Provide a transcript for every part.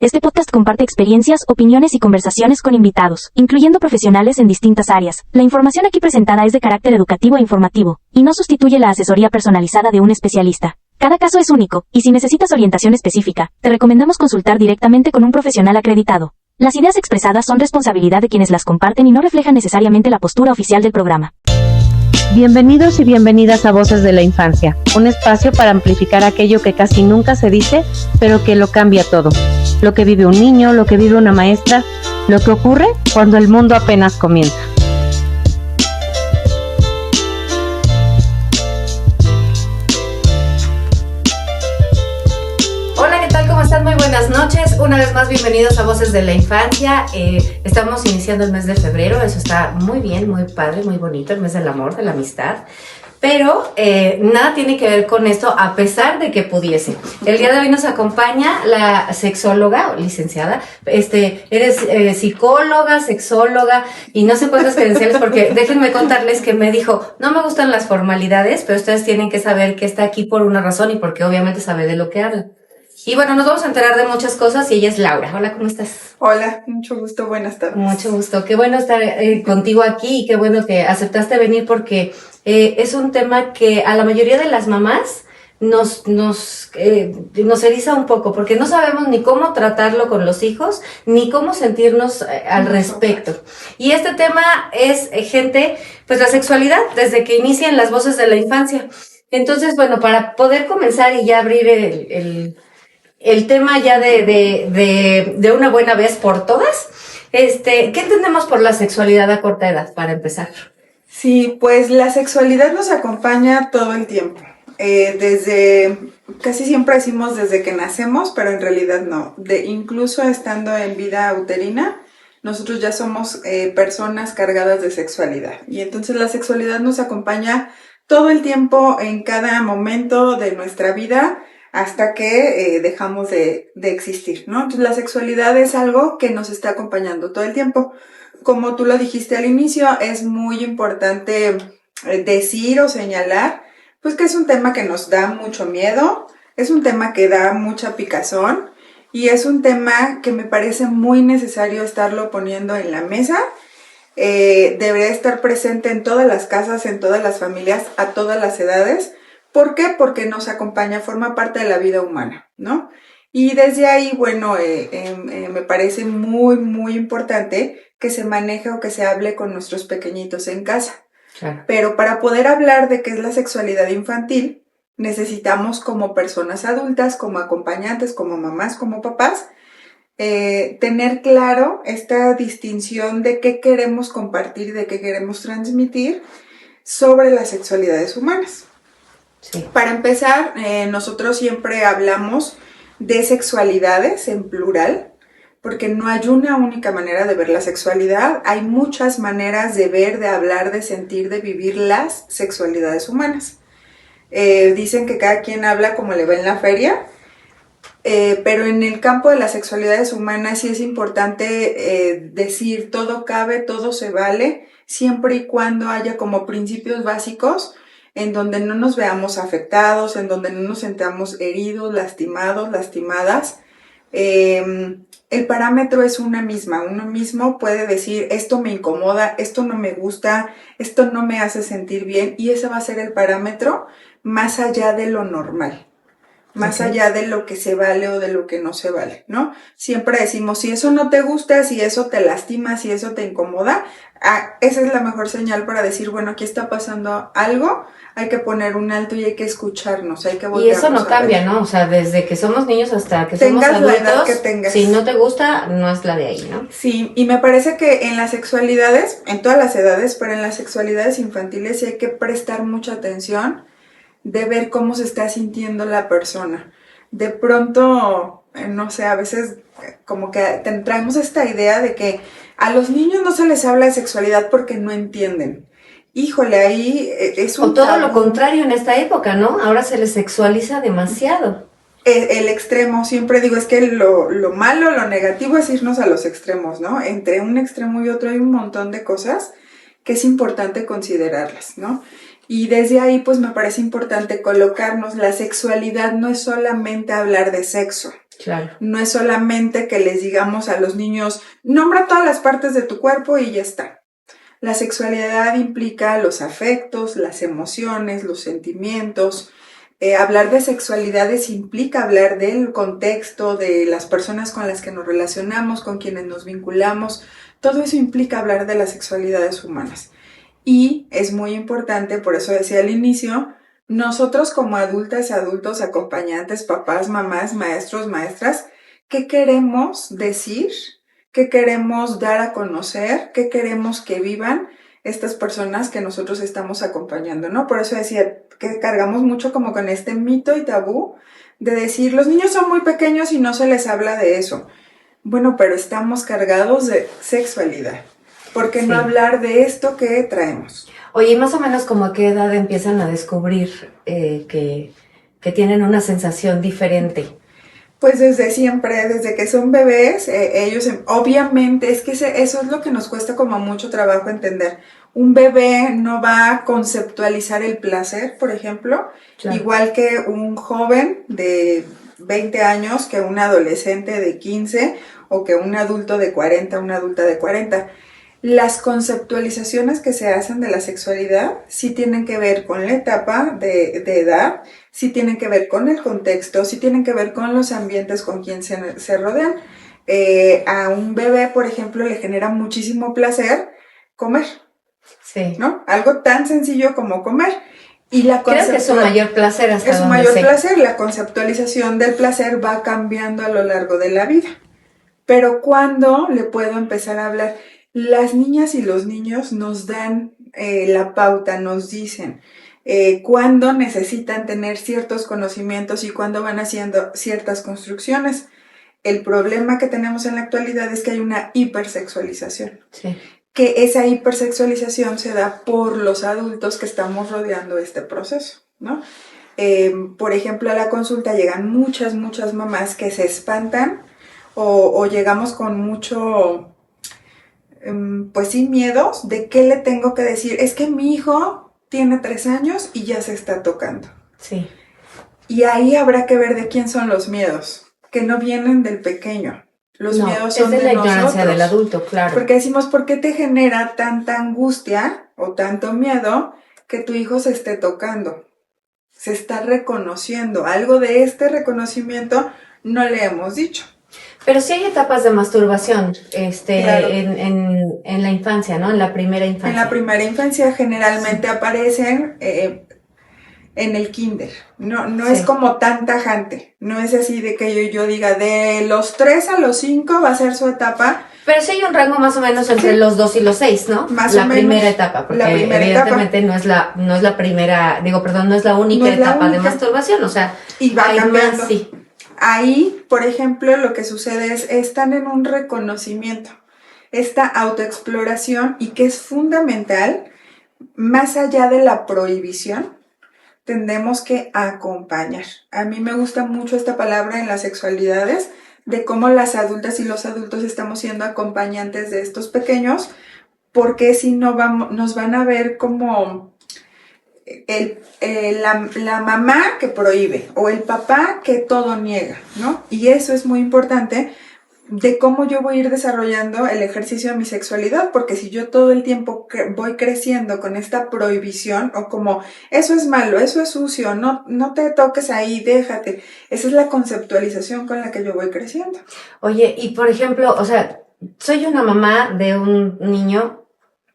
Este podcast comparte experiencias, opiniones y conversaciones con invitados, incluyendo profesionales en distintas áreas. La información aquí presentada es de carácter educativo e informativo, y no sustituye la asesoría personalizada de un especialista. Cada caso es único, y si necesitas orientación específica, te recomendamos consultar directamente con un profesional acreditado. Las ideas expresadas son responsabilidad de quienes las comparten y no reflejan necesariamente la postura oficial del programa. Bienvenidos y bienvenidas a Voces de la Infancia, un espacio para amplificar aquello que casi nunca se dice, pero que lo cambia todo. Lo que vive un niño, lo que vive una maestra, lo que ocurre cuando el mundo apenas comienza. Hola, ¿qué tal? ¿Cómo están? Muy buenas noches. Una vez más, bienvenidos a Voces de la Infancia. Estamos iniciando el mes de febrero, eso está muy bien, muy padre, muy bonito, el mes del amor, de la amistad. Pero nada tiene que ver con esto, a pesar de que pudiese. El día de hoy nos acompaña la sexóloga, o licenciada. Eres psicóloga, sexóloga y no sé cuántas credenciales, porque déjenme contarles que me dijo, no me gustan las formalidades, pero ustedes tienen que saber que está aquí por una razón y porque obviamente sabe de lo que habla. Y bueno, nos vamos a enterar de muchas cosas y ella es Laura. Hola, ¿cómo estás? Hola, mucho gusto, buenas tardes. Mucho gusto, qué bueno estar contigo aquí y qué bueno que aceptaste venir porque es un tema que a la mayoría de las mamás nos eriza un poco porque no sabemos ni cómo tratarlo con los hijos ni cómo sentirnos al respecto. Y este tema es, pues la sexualidad desde que inician las voces de la infancia. Entonces, bueno, para poder comenzar y ya abrir el tema ya de una buena vez por todas, ¿qué entendemos por la sexualidad a corta edad, para empezar? Sí, pues la sexualidad nos acompaña todo el tiempo. Casi siempre decimos desde que nacemos, pero en realidad no. Incluso estando en vida uterina, nosotros ya somos personas cargadas de sexualidad. Y entonces la sexualidad nos acompaña todo el tiempo, en cada momento de nuestra vida, hasta que dejamos de existir, ¿no? Entonces la sexualidad es algo que nos está acompañando todo el tiempo. Como tú lo dijiste al inicio, es muy importante decir o señalar, pues que es un tema que nos da mucho miedo, es un tema que da mucha picazón y es un tema que me parece muy necesario estarlo poniendo en la mesa. Debería estar presente en todas las casas, en todas las familias, a todas las edades. ¿Por qué? Porque nos acompaña, forma parte de la vida humana, ¿no? Y desde ahí, bueno, me parece muy, muy importante que se maneje o que se hable con nuestros pequeñitos en casa. Claro. Pero para poder hablar de qué es la sexualidad infantil, necesitamos como personas adultas, como acompañantes, como mamás, como papás, tener claro esta distinción de qué queremos compartir, de qué queremos transmitir sobre las sexualidades humanas. Sí. Para empezar, nosotros siempre hablamos de sexualidades en plural, porque no hay una única manera de ver la sexualidad, hay muchas maneras de ver, de hablar, de sentir, de vivir las sexualidades humanas. Dicen que cada quien habla como le va en la feria, pero en el campo de las sexualidades humanas sí es importante decir todo cabe, todo se vale, siempre y cuando haya como principios básicos en donde no nos veamos afectados, en donde no nos sentamos heridos, lastimados, lastimadas. El parámetro es uno mismo puede decir esto me incomoda, esto no me gusta, esto no me hace sentir bien y ese va a ser el parámetro más allá de lo normal. Más allá de lo que se vale o de lo que no se vale, ¿no? Siempre decimos, si eso no te gusta, si eso te lastima, si eso te incomoda, esa es la mejor señal para decir, bueno, aquí está pasando algo, hay que poner un alto y hay que escucharnos, hay que voltearnos. Y eso no cambia, ¿no? O sea, desde que somos niños hasta que somos tengas adultos, la edad que tengas. Si no te gusta, no es la de ahí, ¿no? Sí, y me parece que en las sexualidades, en todas las edades, pero en las sexualidades infantiles sí hay que prestar mucha atención de ver cómo se está sintiendo la persona. De pronto, no sé, a veces como que traemos esta idea de que a los niños no se les habla de sexualidad porque no entienden. Híjole, ahí es un O todo tabú. lo contrario en esta época, ¿no? Ahora se les sexualiza demasiado. El extremo, siempre digo, es que lo malo, lo negativo es irnos a los extremos, ¿no? Entre un extremo y otro hay un montón de cosas que es importante considerarlas, ¿no? Y desde ahí, pues me parece importante colocarnos, la sexualidad no es solamente hablar de sexo. Claro. No es solamente que les digamos a los niños, nombra todas las partes de tu cuerpo y ya está. La sexualidad implica los afectos, las emociones, los sentimientos. Hablar de sexualidades implica hablar del contexto, de las personas con las que nos relacionamos, con quienes nos vinculamos. Todo eso implica hablar de las sexualidades humanas. Y es muy importante, por eso decía al inicio, nosotros como adultas, adultos, acompañantes, papás, mamás, maestros, maestras, ¿qué queremos decir? ¿Qué queremos dar a conocer? ¿Qué queremos que vivan estas personas que nosotros estamos acompañando, ¿no? Por eso decía que cargamos mucho como con este mito y tabú de decir, los niños son muy pequeños y no se les habla de eso. Bueno, pero estamos cargados de sexualidad. ¿Por qué no hablar de esto que traemos? Oye, ¿y más o menos como a qué edad empiezan a descubrir que tienen una sensación diferente? Pues desde siempre, desde que son bebés, ellos obviamente, es que eso es lo que nos cuesta como mucho trabajo entender. Un bebé no va a conceptualizar el placer, por ejemplo, claro, igual que un joven de 20 años, que un adolescente de 15 o que un adulto de 40, una adulta de 40. Las conceptualizaciones que se hacen de la sexualidad sí tienen que ver con la etapa de edad, sí tienen que ver con el contexto, sí tienen que ver con los ambientes con quien se rodean. A un bebé, por ejemplo, le genera muchísimo placer comer, sí, ¿no? Algo tan sencillo como comer. Y creo que es su mayor placer hasta es su mayor placer. La conceptualización del placer va cambiando a lo largo de la vida. Pero ¿cuándo le puedo empezar a hablar? Las niñas y los niños nos dan la pauta, nos dicen cuándo necesitan tener ciertos conocimientos y cuándo van haciendo ciertas construcciones. El problema que tenemos en la actualidad es que hay una hipersexualización. Sí. Que esa hipersexualización se da por los adultos que estamos rodeando este proceso, ¿no? Por ejemplo, a la consulta llegan muchas mamás que se espantan o llegamos con mucho... pues sí, miedos de qué le tengo que decir. Es que mi hijo tiene 3 años y ya se está tocando. Sí. Y ahí habrá que ver de quién son los miedos, que no vienen del pequeño. Los miedos son es de la ignorancia nosotros, del adulto, claro. Porque decimos, ¿por qué te genera tanta angustia o tanto miedo que tu hijo se esté tocando? Se está reconociendo. Algo de este reconocimiento no le hemos dicho. Pero sí hay etapas de masturbación claro, en la infancia, ¿no? En la primera infancia. En la primera infancia generalmente aparecen en el kinder. No es como tan tajante. No es así de que yo diga de los 3 a los 5 va a ser su etapa. Pero sí hay un rango más o menos entre los 2 y los 6, ¿no? Más o menos. La primera etapa, porque evidentemente no es la primera, no es la única etapa de masturbación, o sea, y va cambiando. Más, sí. Ahí, por ejemplo, lo que sucede es están en un reconocimiento, esta autoexploración, y que es fundamental, más allá de la prohibición, tendemos que acompañar. A mí me gusta mucho esta palabra en las sexualidades, de cómo las adultas y los adultos estamos siendo acompañantes de estos pequeños, porque si no nos van a ver como... la mamá que prohíbe o el papá que todo niega, ¿no? Y eso es muy importante de cómo yo voy a ir desarrollando el ejercicio de mi sexualidad, porque si yo todo el tiempo voy creciendo con esta prohibición o como eso es malo, eso es sucio, no te toques ahí, déjate, esa es la conceptualización con la que yo voy creciendo. Oye, y por ejemplo, o sea, soy una mamá de un niño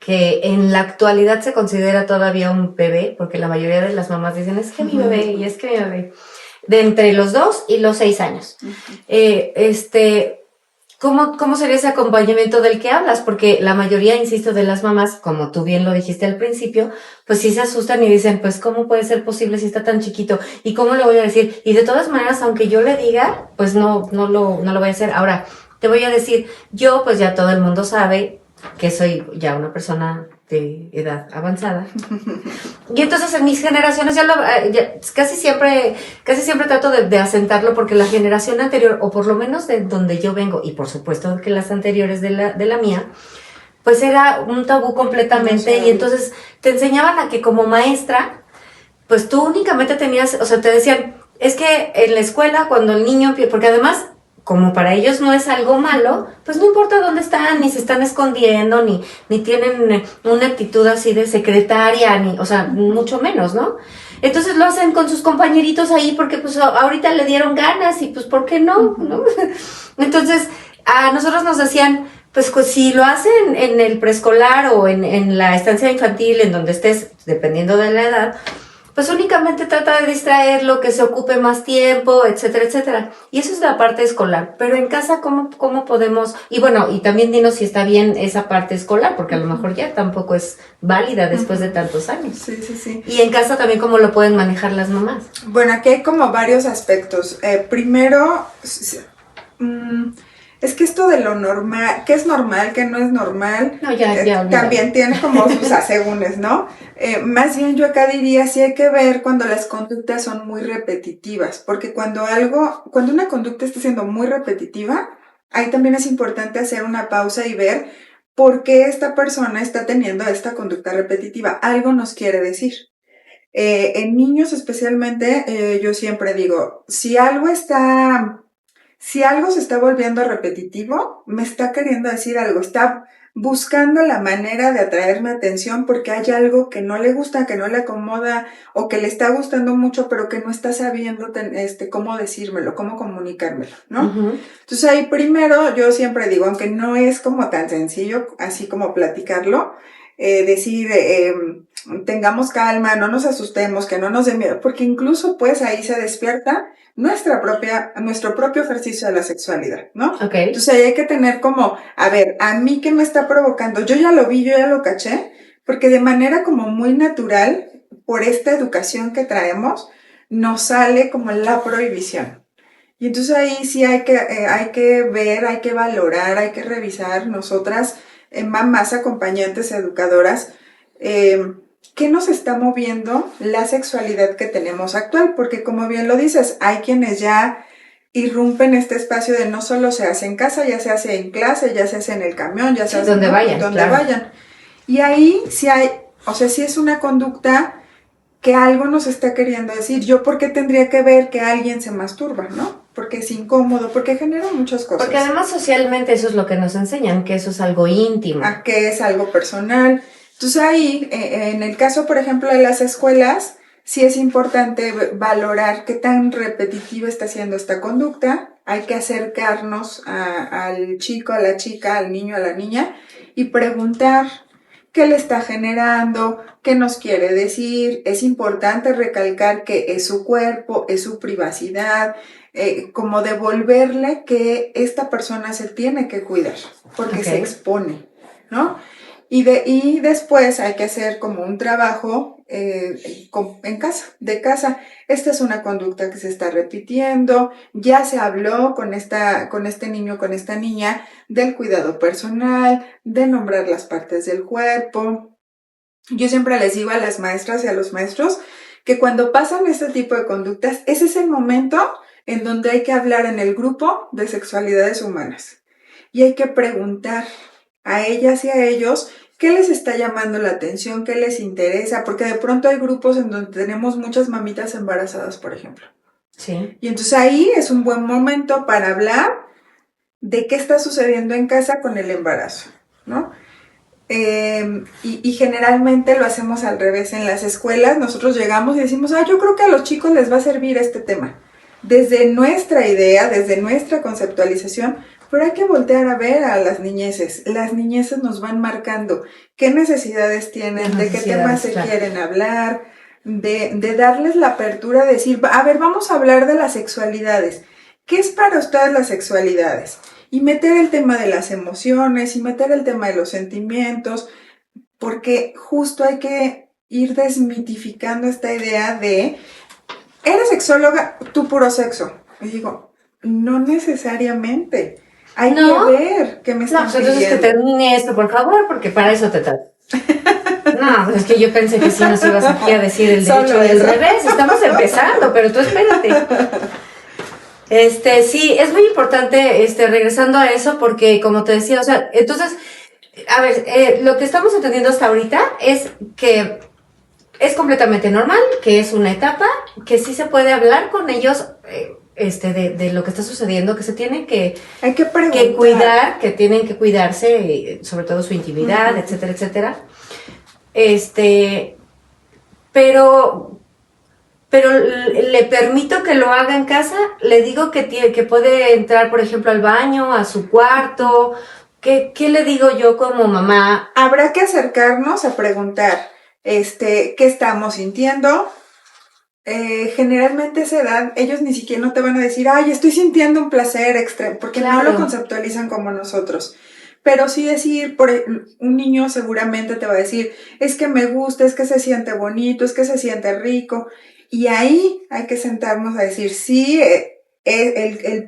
que en la actualidad se considera todavía un bebé, porque la mayoría de las mamás dicen, es que mi bebé, y es que mi bebé, de entre los 2 y los 6 años. ¿Cómo sería ese acompañamiento del que hablas? Porque la mayoría, insisto, de las mamás, como tú bien lo dijiste al principio, pues sí se asustan y dicen, pues ¿cómo puede ser posible si está tan chiquito? ¿Y cómo le voy a decir? Y de todas maneras, aunque yo le diga, pues no lo voy a hacer. Ahora, te voy a decir, yo, pues ya todo el mundo sabe que soy ya una persona de edad avanzada. Y entonces en mis generaciones casi siempre trato de asentarlo, porque la generación anterior, o por lo menos de donde yo vengo, y por supuesto que las anteriores de la mía, pues era un tabú completamente, y entonces te enseñaban a que como maestra, pues tú únicamente tenías, o sea, te decían, es que en la escuela cuando el niño, porque además como para ellos no es algo malo, pues no importa dónde están, ni se están escondiendo, ni tienen una actitud así de secretaria, o sea, mucho menos, ¿no? Entonces lo hacen con sus compañeritos ahí porque pues ahorita le dieron ganas y pues ¿por qué no? ¿No? Entonces a nosotros nos decían, pues si lo hacen en el preescolar o en la estancia infantil, en donde estés, dependiendo de la edad, pues únicamente trata de distraerlo, que se ocupe más tiempo, etcétera, etcétera. Y eso es la parte escolar. Pero en casa, ¿cómo podemos? Y bueno, y también dinos si está bien esa parte escolar, porque a lo mejor ya tampoco es válida después de tantos años. Sí, sí, sí. Y en casa también, ¿cómo lo pueden manejar las mamás? Bueno, aquí hay como varios aspectos. Primero, es que esto de lo normal, qué es normal, qué no es normal, No, ya también tiene como sus asegúnes, ¿no? Más bien yo acá diría, sí hay que ver cuando las conductas son muy repetitivas, porque cuando una conducta está siendo muy repetitiva, ahí también es importante hacer una pausa y ver por qué esta persona está teniendo esta conducta repetitiva. Algo nos quiere decir. En niños especialmente, yo siempre digo, si algo se está volviendo repetitivo, me está queriendo decir algo, está buscando la manera de atraerme atención porque hay algo que no le gusta, que no le acomoda o que le está gustando mucho, pero que no está sabiendo cómo decírmelo, cómo comunicármelo, ¿no? Uh-huh. Entonces ahí primero yo siempre digo, aunque no es como tan sencillo así como platicarlo, decir, tengamos calma, no nos asustemos, que no nos dé miedo, porque incluso pues ahí se despierta nuestro propio ejercicio de la sexualidad, ¿no? Okay. Entonces ahí hay que tener como, a ver, ¿a mí qué me está provocando? Yo ya lo vi, yo ya lo caché, porque de manera como muy natural, por esta educación que traemos, nos sale como la prohibición. Y entonces ahí sí hay que ver, hay que valorar, hay que revisar nosotras, mamás, acompañantes, educadoras, ¿qué nos está moviendo la sexualidad que tenemos actual? Porque como bien lo dices, hay quienes ya irrumpen este espacio de no solo se hace en casa, ya se hace en clase, ya se hace en el camión, ya se hace donde vayan. Y ahí sí sí es una conducta que algo nos está queriendo decir. Yo, ¿por qué tendría que ver que alguien se masturba, no? Porque es incómodo, porque genera muchas cosas. Porque además socialmente eso es lo que nos enseñan, que eso es algo íntimo. Que es algo personal. Entonces ahí, en el caso, por ejemplo, de las escuelas, sí es importante valorar qué tan repetitiva está siendo esta conducta. Hay que acercarnos al chico, a la chica, al niño, a la niña y preguntar qué le está generando, qué nos quiere decir. Es importante recalcar que es su cuerpo, es su privacidad, como devolverle que esta persona se tiene que cuidar porque se expone, ¿no? Y después hay que hacer como un trabajo en casa, de casa. Esta es una conducta que se está repitiendo. Ya se habló con este niño, con esta niña, del cuidado personal, de nombrar las partes del cuerpo. Yo siempre les digo a las maestras y a los maestros que cuando pasan este tipo de conductas, ese es el momento en donde hay que hablar en el grupo de sexualidades humanas. Y hay que preguntar a ellas y a ellos qué les está llamando la atención, qué les interesa, porque de pronto hay grupos en donde tenemos muchas mamitas embarazadas, por ejemplo. Sí. Y entonces ahí es un buen momento para hablar de qué está sucediendo en casa con el embarazo, ¿no? Y generalmente lo hacemos al revés. En las escuelas nosotros llegamos y decimos, yo creo que a los chicos les va a servir este tema. Desde nuestra idea, desde nuestra conceptualización, pero hay que voltear a ver a las niñeces. Las niñeces nos van marcando qué necesidades tienen, de qué temas se quieren hablar, de darles la apertura de decir, a ver, vamos a hablar de las sexualidades. ¿Qué es para ustedes las sexualidades? Y meter el tema de las emociones y meter el tema de los sentimientos, porque justo hay que ir desmitificando esta idea de, ¿eres sexóloga? Tu puro sexo. Y digo, no necesariamente. Hay que ver qué me están pidiendo. Entonces que termine esto, por favor, porque para eso te traigo. No, pues es que yo pensé que sí nos ibas aquí a decir el derecho del revés. Estamos empezando, pero tú espérate. Sí, es muy importante, regresando a eso, porque como te decía, o sea, entonces, a ver, lo que estamos entendiendo hasta ahorita es que es completamente normal, que es una etapa, que sí se puede hablar con ellos, de lo que está sucediendo, que se tienen hay que preguntar, que cuidar, que tienen que cuidarse, sobre todo su intimidad, etcétera, etcétera. Pero le permito que lo haga en casa, le digo que puede entrar, por ejemplo, al baño, a su cuarto. ¿Qué le digo yo como mamá? Habrá que acercarnos a preguntar, ¿qué estamos sintiendo? Generalmente a esa edad, ellos ni siquiera no te van a decir, ay, estoy sintiendo un placer extremo, porque Claro. no lo conceptualizan como nosotros. Pero sí decir, un niño seguramente te va a decir, es que me gusta, es que se siente bonito, es que se siente rico. Y ahí hay que sentarnos a decir, sí,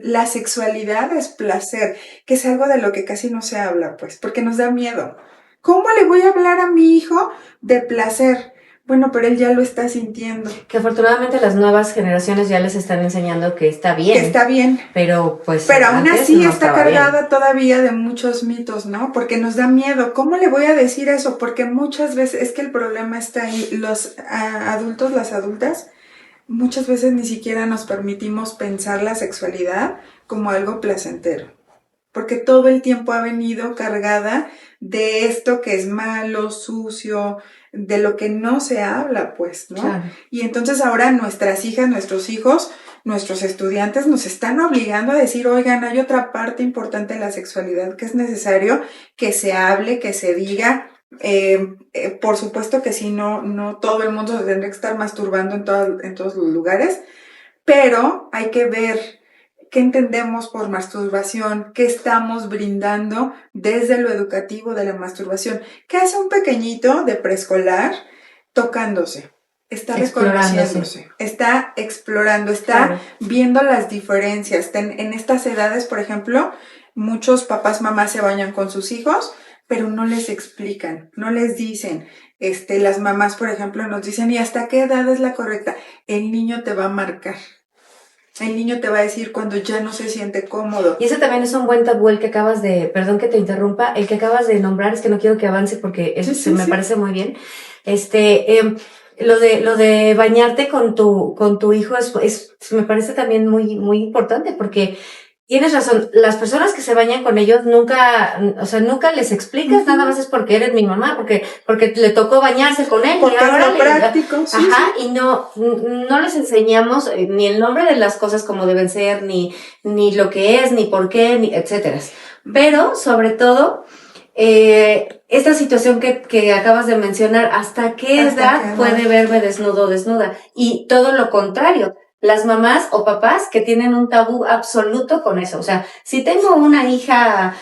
la sexualidad es placer, que es algo de lo que casi no se habla, pues, porque nos da miedo. ¿Cómo le voy a hablar a mi hijo de placer? Bueno, pero él ya lo está sintiendo. Que afortunadamente las nuevas generaciones ya les están enseñando que está bien. Que está bien. Pero pues Pero aún así no está estaba cargada bien. todavía de muchos mitos, ¿no? Porque nos da miedo. ¿Cómo le voy a decir eso? Porque muchas veces, es que el problema está ahí. Los adultos, las adultas, muchas veces ni siquiera nos permitimos pensar la sexualidad como algo placentero. Porque todo el tiempo ha venido cargada de esto que es malo, sucio, de lo que no se habla, pues, ¿no? Claro. Y entonces ahora nuestras hijas, nuestros hijos, nuestros estudiantes nos están obligando a decir, oigan, hay otra parte importante de la sexualidad que es necesario que se hable, que se diga. Por supuesto que sí, no todo el mundo se tendría que estar masturbando en todos los lugares, pero hay que ver qué entendemos por masturbación, qué estamos brindando desde lo educativo de la masturbación. ¿Qué hace un pequeñito de preescolar tocándose? Está reconociéndose, está explorando, está viendo las diferencias. En estas edades, por ejemplo, muchos papás, mamás se bañan con sus hijos, pero no les explican, no les dicen. Las mamás, por ejemplo, nos dicen, ¿y hasta qué edad es la correcta? El niño te va a marcar. El niño te va a decir cuando ya no se siente cómodo. Y ese también es un buen tabú el que acabas de, perdón que te interrumpa, el que acabas de nombrar, es que no quiero que avance porque me parece muy bien. Lo de bañarte con tu hijo me parece también muy, muy importante porque tienes razón, las personas que se bañan con ellos nunca les explicas, nada más es porque eres mi mamá, porque le tocó bañarse con él. Porque y ahora es lo práctico, sí. Y no les enseñamos ni el nombre de las cosas como deben ser, ni lo que es, ni por qué, ni etcétera. Pero, sobre todo, esta situación que acabas de mencionar, ¿hasta qué edad puede verme desnudo o desnuda? Y todo lo contrario. Las mamás o papás que tienen un tabú absoluto con eso. O sea, si tengo una hija,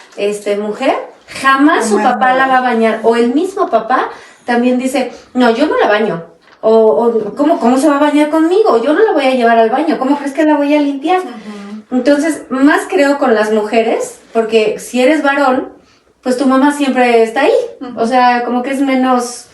mujer, jamás su papá la va a bañar. O el mismo papá también dice, no, yo no la baño. ¿Cómo se va a bañar conmigo? Yo no la voy a llevar al baño. ¿Cómo crees que la voy a limpiar? Entonces, más creo con las mujeres, porque si eres varón, pues tu mamá siempre está ahí. O sea, como que es menos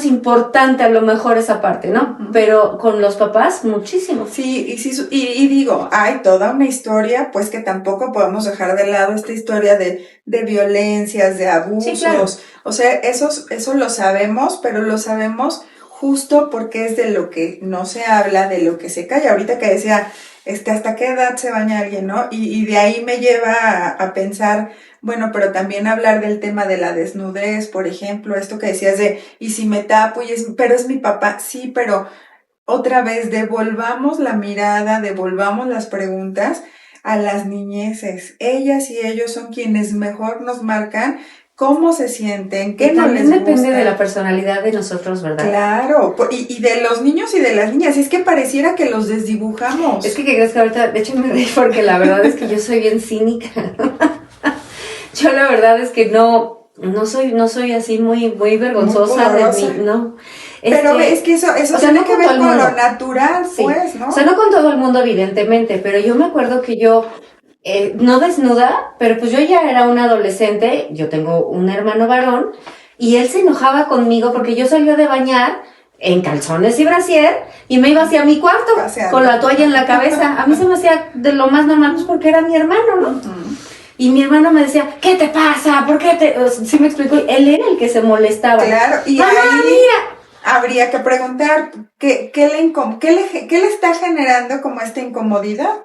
importante a lo mejor esa parte, ¿no? Pero con los papás, muchísimo. Sí, y digo, hay toda una historia, pues que tampoco podemos dejar de lado esta historia de violencias, de abusos. Sí, claro. O sea, eso lo sabemos, pero lo sabemos justo porque es de lo que no se habla, de lo que se calla. Ahorita que decía, ¿hasta qué edad se baña alguien, no? Y de ahí me lleva a pensar, bueno, pero también hablar del tema de la desnudez, por ejemplo, esto que decías de, y si me tapo, pero es mi papá, sí, pero otra vez devolvamos la mirada, devolvamos las preguntas a las niñeces. Ellas y ellos son quienes mejor nos marcan cómo se sienten, qué no les gusta. También depende de la personalidad de nosotros, ¿verdad? Claro, y de los niños y de las niñas, es que pareciera que los desdibujamos. Es que crees que ahorita, de hecho me reí porque la verdad es que yo soy bien cínica. Yo la verdad es que no soy así muy vergonzosa de mí, no. Pero es que eso tiene que ver con lo natural, sí. Pues, ¿no? O sea, no con todo el mundo, evidentemente, pero yo me acuerdo que yo, no desnuda, pero pues yo ya era una adolescente, yo tengo un hermano varón, y él se enojaba conmigo porque yo salía de bañar en calzones y brasier, y me iba hacia mi cuarto, con la toalla en la cabeza. A mí se me hacía de lo más normal, pues porque era mi hermano, ¿no? Y mi hermano me decía, ¿qué te pasa? ¿Por qué te...? Sí me explicó, él era el que se molestaba. Claro, y mamá, ahí... mira. habría que preguntar qué le está generando como esta incomodidad,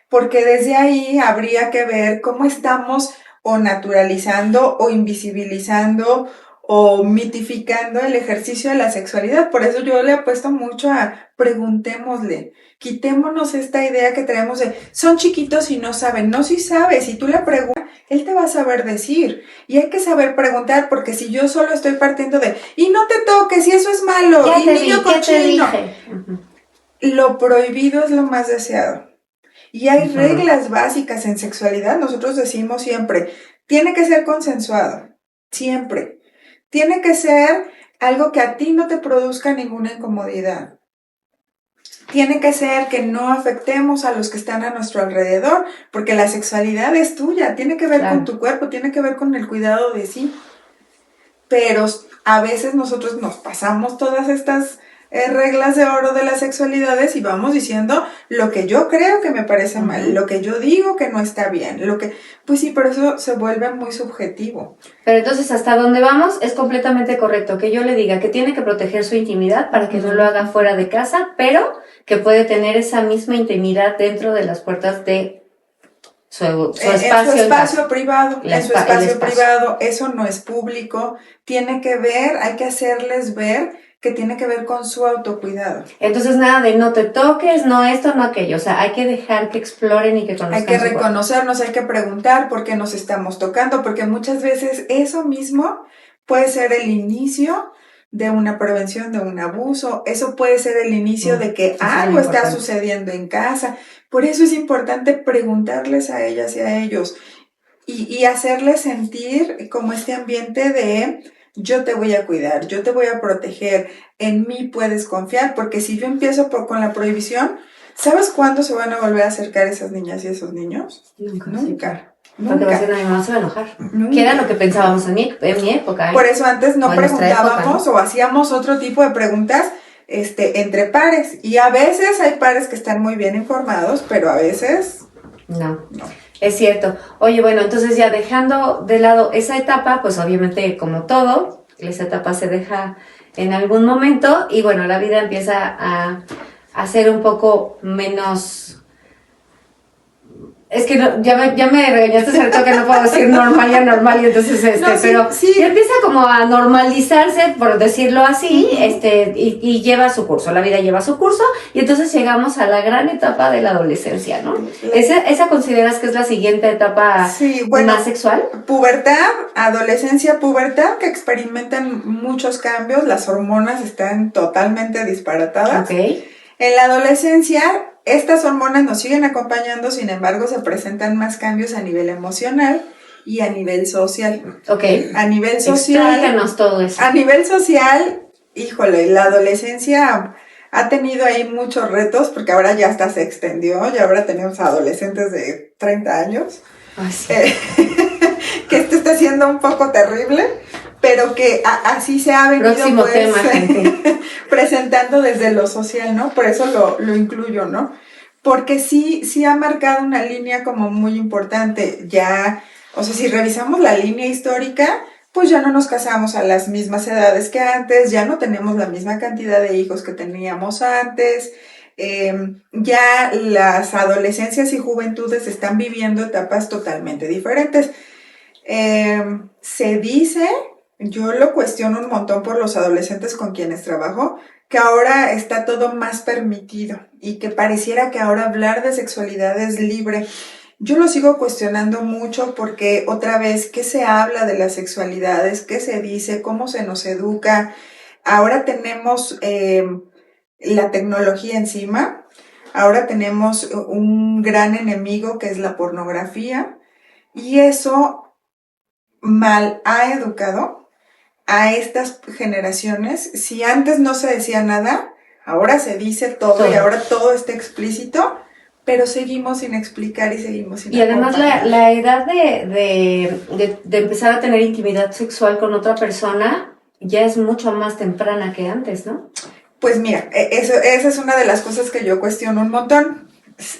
porque desde ahí habría que ver cómo estamos o naturalizando o invisibilizando o mitificando el ejercicio de la sexualidad. Por eso yo le apuesto mucho a preguntémosle, quitémonos esta idea que tenemos de son chiquitos y no saben. No, si sabes, si tú le preguntas, él te va a saber decir. Y hay que saber preguntar, porque si yo solo estoy partiendo de y no te toques, y eso es malo, y niño cochino. Lo prohibido es lo más deseado. Y hay reglas básicas en sexualidad. Nosotros decimos siempre, tiene que ser consensuado, siempre. Tiene que ser algo que a ti no te produzca ninguna incomodidad. Tiene que ser que no afectemos a los que están a nuestro alrededor, porque la sexualidad es tuya, tiene que ver con tu cuerpo, tiene que ver con el cuidado de sí. Pero a veces nosotros nos pasamos todas estas reglas de oro de las sexualidades y vamos diciendo lo que yo creo que me parece mal, lo que yo digo que no está bien, pues sí, pero eso se vuelve muy subjetivo. Pero entonces hasta donde vamos es completamente correcto que yo le diga que tiene que proteger su intimidad para que no lo haga fuera de casa, pero que puede tener esa misma intimidad dentro de las puertas de su espacio privado, en su espacio privado, eso no es público, tiene que ver, hay que hacerles ver que tiene que ver con su autocuidado. Entonces nada de no te toques, no esto, no aquello, o sea, hay que dejar que exploren y que conozcan. Hay que reconocernos, hay que preguntar por qué nos estamos tocando, porque muchas veces eso mismo puede ser el inicio de una prevención, de un abuso, eso puede ser el inicio de que algo está sucediendo en casa. Por eso es importante preguntarles a ellas y a ellos y hacerles sentir como este ambiente de yo te voy a cuidar, yo te voy a proteger, en mí puedes confiar, porque si yo empiezo con la prohibición, ¿sabes cuándo se van a volver a acercar esas niñas y esos niños? Nunca. Porque va a ser una mamá se va a enojar. Que era lo que pensábamos en mi época. Por eso antes no preguntábamos, ¿no? O hacíamos otro tipo de preguntas entre pares. Y a veces hay pares que están muy bien informados, pero a veces no. Es cierto. Oye, bueno, entonces ya dejando de lado esa etapa, pues obviamente como todo, esa etapa se deja en algún momento y bueno, la vida empieza a ser un poco menos... Es que no, ya me regañaste hace rato que no puedo decir normal y entonces pero ya empieza como a normalizarse, por decirlo así, y lleva su curso, la vida lleva su curso, y entonces llegamos a la gran etapa de la adolescencia, ¿no? ¿Esa consideras que es la siguiente etapa más sexual? Pubertad, adolescencia, pubertad, que experimentan muchos cambios, las hormonas están totalmente disparatadas. Okay. En la adolescencia, estas hormonas nos siguen acompañando, sin embargo, se presentan más cambios a nivel emocional y a nivel social. Ok. A nivel social. Explícanos todo eso. A nivel social, híjole, la adolescencia ha tenido ahí muchos retos, porque ahora ya hasta se extendió, ya ahora tenemos adolescentes de 30 años. Ay, sí. Que esto está siendo un poco terrible, pero que así se ha venido tema, gente. presentando desde lo social, ¿no? Por eso lo incluyo, ¿no? Porque sí ha marcado una línea como muy importante. Ya, o sea, si revisamos la línea histórica, pues ya no nos casamos a las mismas edades que antes, ya no tenemos la misma cantidad de hijos que teníamos antes, ya las adolescencias y juventudes están viviendo etapas totalmente diferentes. Se dice, yo lo cuestiono un montón por los adolescentes con quienes trabajo, que ahora está todo más permitido y que pareciera que ahora hablar de sexualidad es libre. Yo lo sigo cuestionando mucho porque otra vez, ¿qué se habla de las sexualidades? ¿Qué se dice? ¿Cómo se nos educa? Ahora tenemos la tecnología encima, ahora tenemos un gran enemigo que es la pornografía y eso mal ha educado a estas generaciones. Si antes no se decía nada, ahora se dice todo y ahora todo está explícito, pero seguimos sin explicar y seguimos sin además la edad de empezar a tener intimidad sexual con otra persona ya es mucho más temprana que antes, ¿no? Pues mira, esa es una de las cosas que yo cuestiono un montón.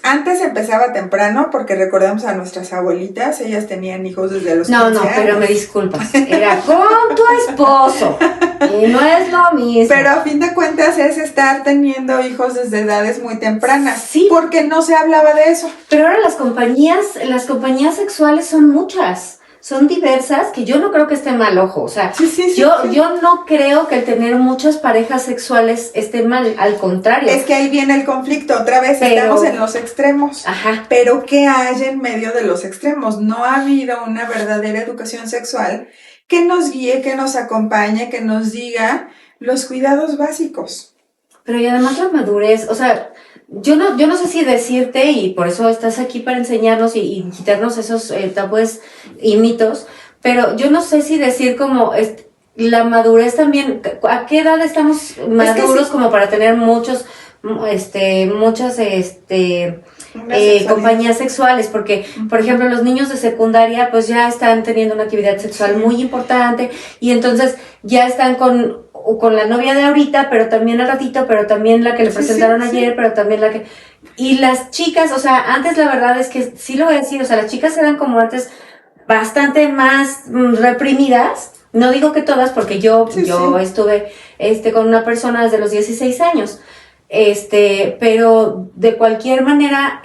Antes empezaba temprano porque recordamos a nuestras abuelitas, ellas tenían hijos desde los 15 años. No, pero me disculpas, era con tu esposo. Y no es lo mismo. Pero a fin de cuentas es estar teniendo hijos desde edades muy tempranas. Sí. Porque no se hablaba de eso. Pero ahora las compañías sexuales son muchas, son diversas, que yo no creo que esté mal, ojo. O sea, Sí. yo no creo que el tener muchas parejas sexuales esté mal, al contrario. Es que ahí viene el conflicto, otra vez estamos en los extremos. Ajá. Pero ¿qué hay en medio de los extremos? No ha habido una verdadera educación sexual que nos guíe, que nos acompañe, que nos diga los cuidados básicos. Pero y además la madurez, o sea, yo no sé si decirte, y por eso estás aquí para enseñarnos y quitarnos esos tabúes y mitos, pero yo no sé si decir como la madurez también, ¿a qué edad estamos maduros sí, como para tener muchas compañías sexuales? Porque, por ejemplo, los niños de secundaria pues ya están teniendo una actividad sexual muy importante y entonces ya están con la novia de ahorita, pero también al ratito, pero también la que le presentaron ayer, pero también la que... Y las chicas, o sea, antes la verdad es que sí lo voy a decir, o sea, las chicas eran como antes bastante más reprimidas. No digo que todas, porque yo estuve con una persona desde los 16 años. Pero de cualquier manera,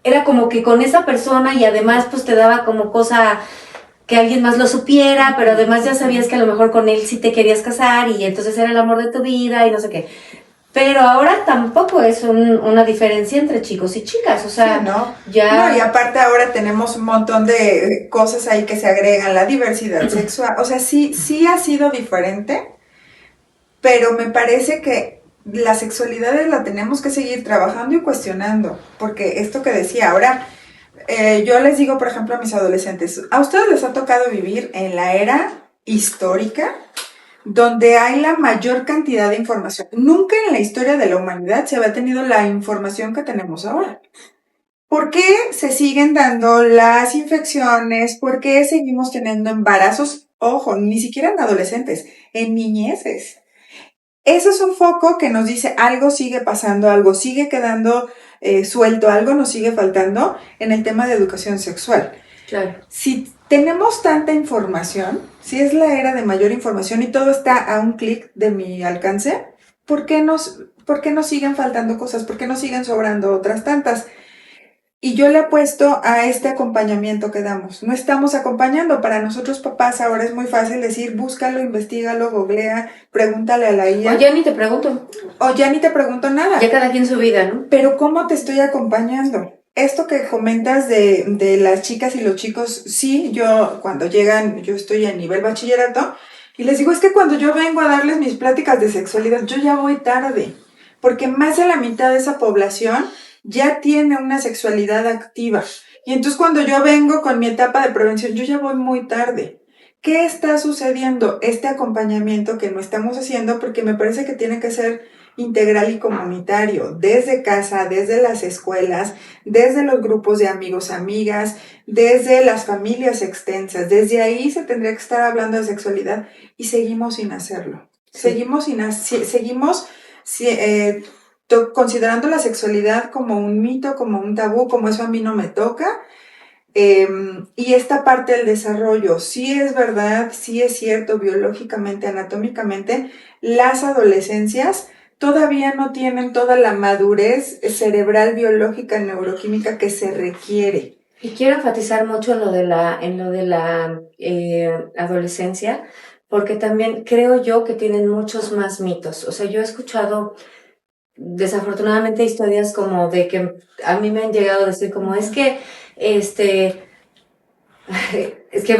era como que con esa persona y además pues te daba como cosa que alguien más lo supiera, pero además ya sabías que a lo mejor con él sí te querías casar y entonces era el amor de tu vida y no sé qué. Pero ahora tampoco es una diferencia entre chicos y chicas, o sea, No, y aparte ahora tenemos un montón de cosas ahí que se agregan, la diversidad sexual, o sea, sí ha sido diferente, pero me parece que la sexualidad la tenemos que seguir trabajando y cuestionando, porque esto que decía ahora, yo les digo, por ejemplo, a mis adolescentes, ¿a ustedes les ha tocado vivir en la era histórica donde hay la mayor cantidad de información? Nunca en la historia de la humanidad se había tenido la información que tenemos ahora. ¿Por qué se siguen dando las infecciones? ¿Por qué seguimos teniendo embarazos? Ojo, ni siquiera en adolescentes, en niñeces. Eso es un foco que nos dice algo sigue pasando, algo sigue quedando suelto, algo nos sigue faltando en el tema de educación sexual. Claro. Si tenemos tanta información, si es la era de mayor información y todo está a un clic de mi alcance, ¿por qué nos siguen faltando cosas? ¿Por qué nos siguen sobrando otras tantas? Y yo le apuesto a este acompañamiento que damos. No estamos acompañando. Para nosotros papás ahora es muy fácil decir, búscalo, investígalo, googlea, pregúntale a la IA. O ya ni te pregunto. O ya ni te pregunto nada. Ya cada quien su vida, ¿no? Pero ¿cómo te estoy acompañando? Esto que comentas de las chicas y los chicos, sí, yo cuando llegan, yo estoy a nivel bachillerato, y les digo, es que cuando yo vengo a darles mis pláticas de sexualidad, yo ya voy tarde, porque más de la mitad de esa población ya tiene una sexualidad activa. Y entonces cuando yo vengo con mi etapa de prevención, yo ya voy muy tarde. ¿Qué está sucediendo? Este acompañamiento que no estamos haciendo, porque me parece que tiene que ser integral y comunitario, desde casa, desde las escuelas, desde los grupos de amigos, amigas, desde las familias extensas. Desde ahí se tendría que estar hablando de sexualidad y seguimos sin hacerlo. Sí. Seguimos considerando la sexualidad como un mito, como un tabú, como eso a mí no me toca. Y esta parte del desarrollo, sí es verdad, sí es cierto, biológicamente, anatómicamente, las adolescencias todavía no tienen toda la madurez cerebral, biológica, neuroquímica que se requiere. Y quiero enfatizar mucho en lo de la adolescencia, porque también creo yo que tienen muchos más mitos. O sea, yo he escuchado desafortunadamente historias como de que a mí me han llegado a decir como es que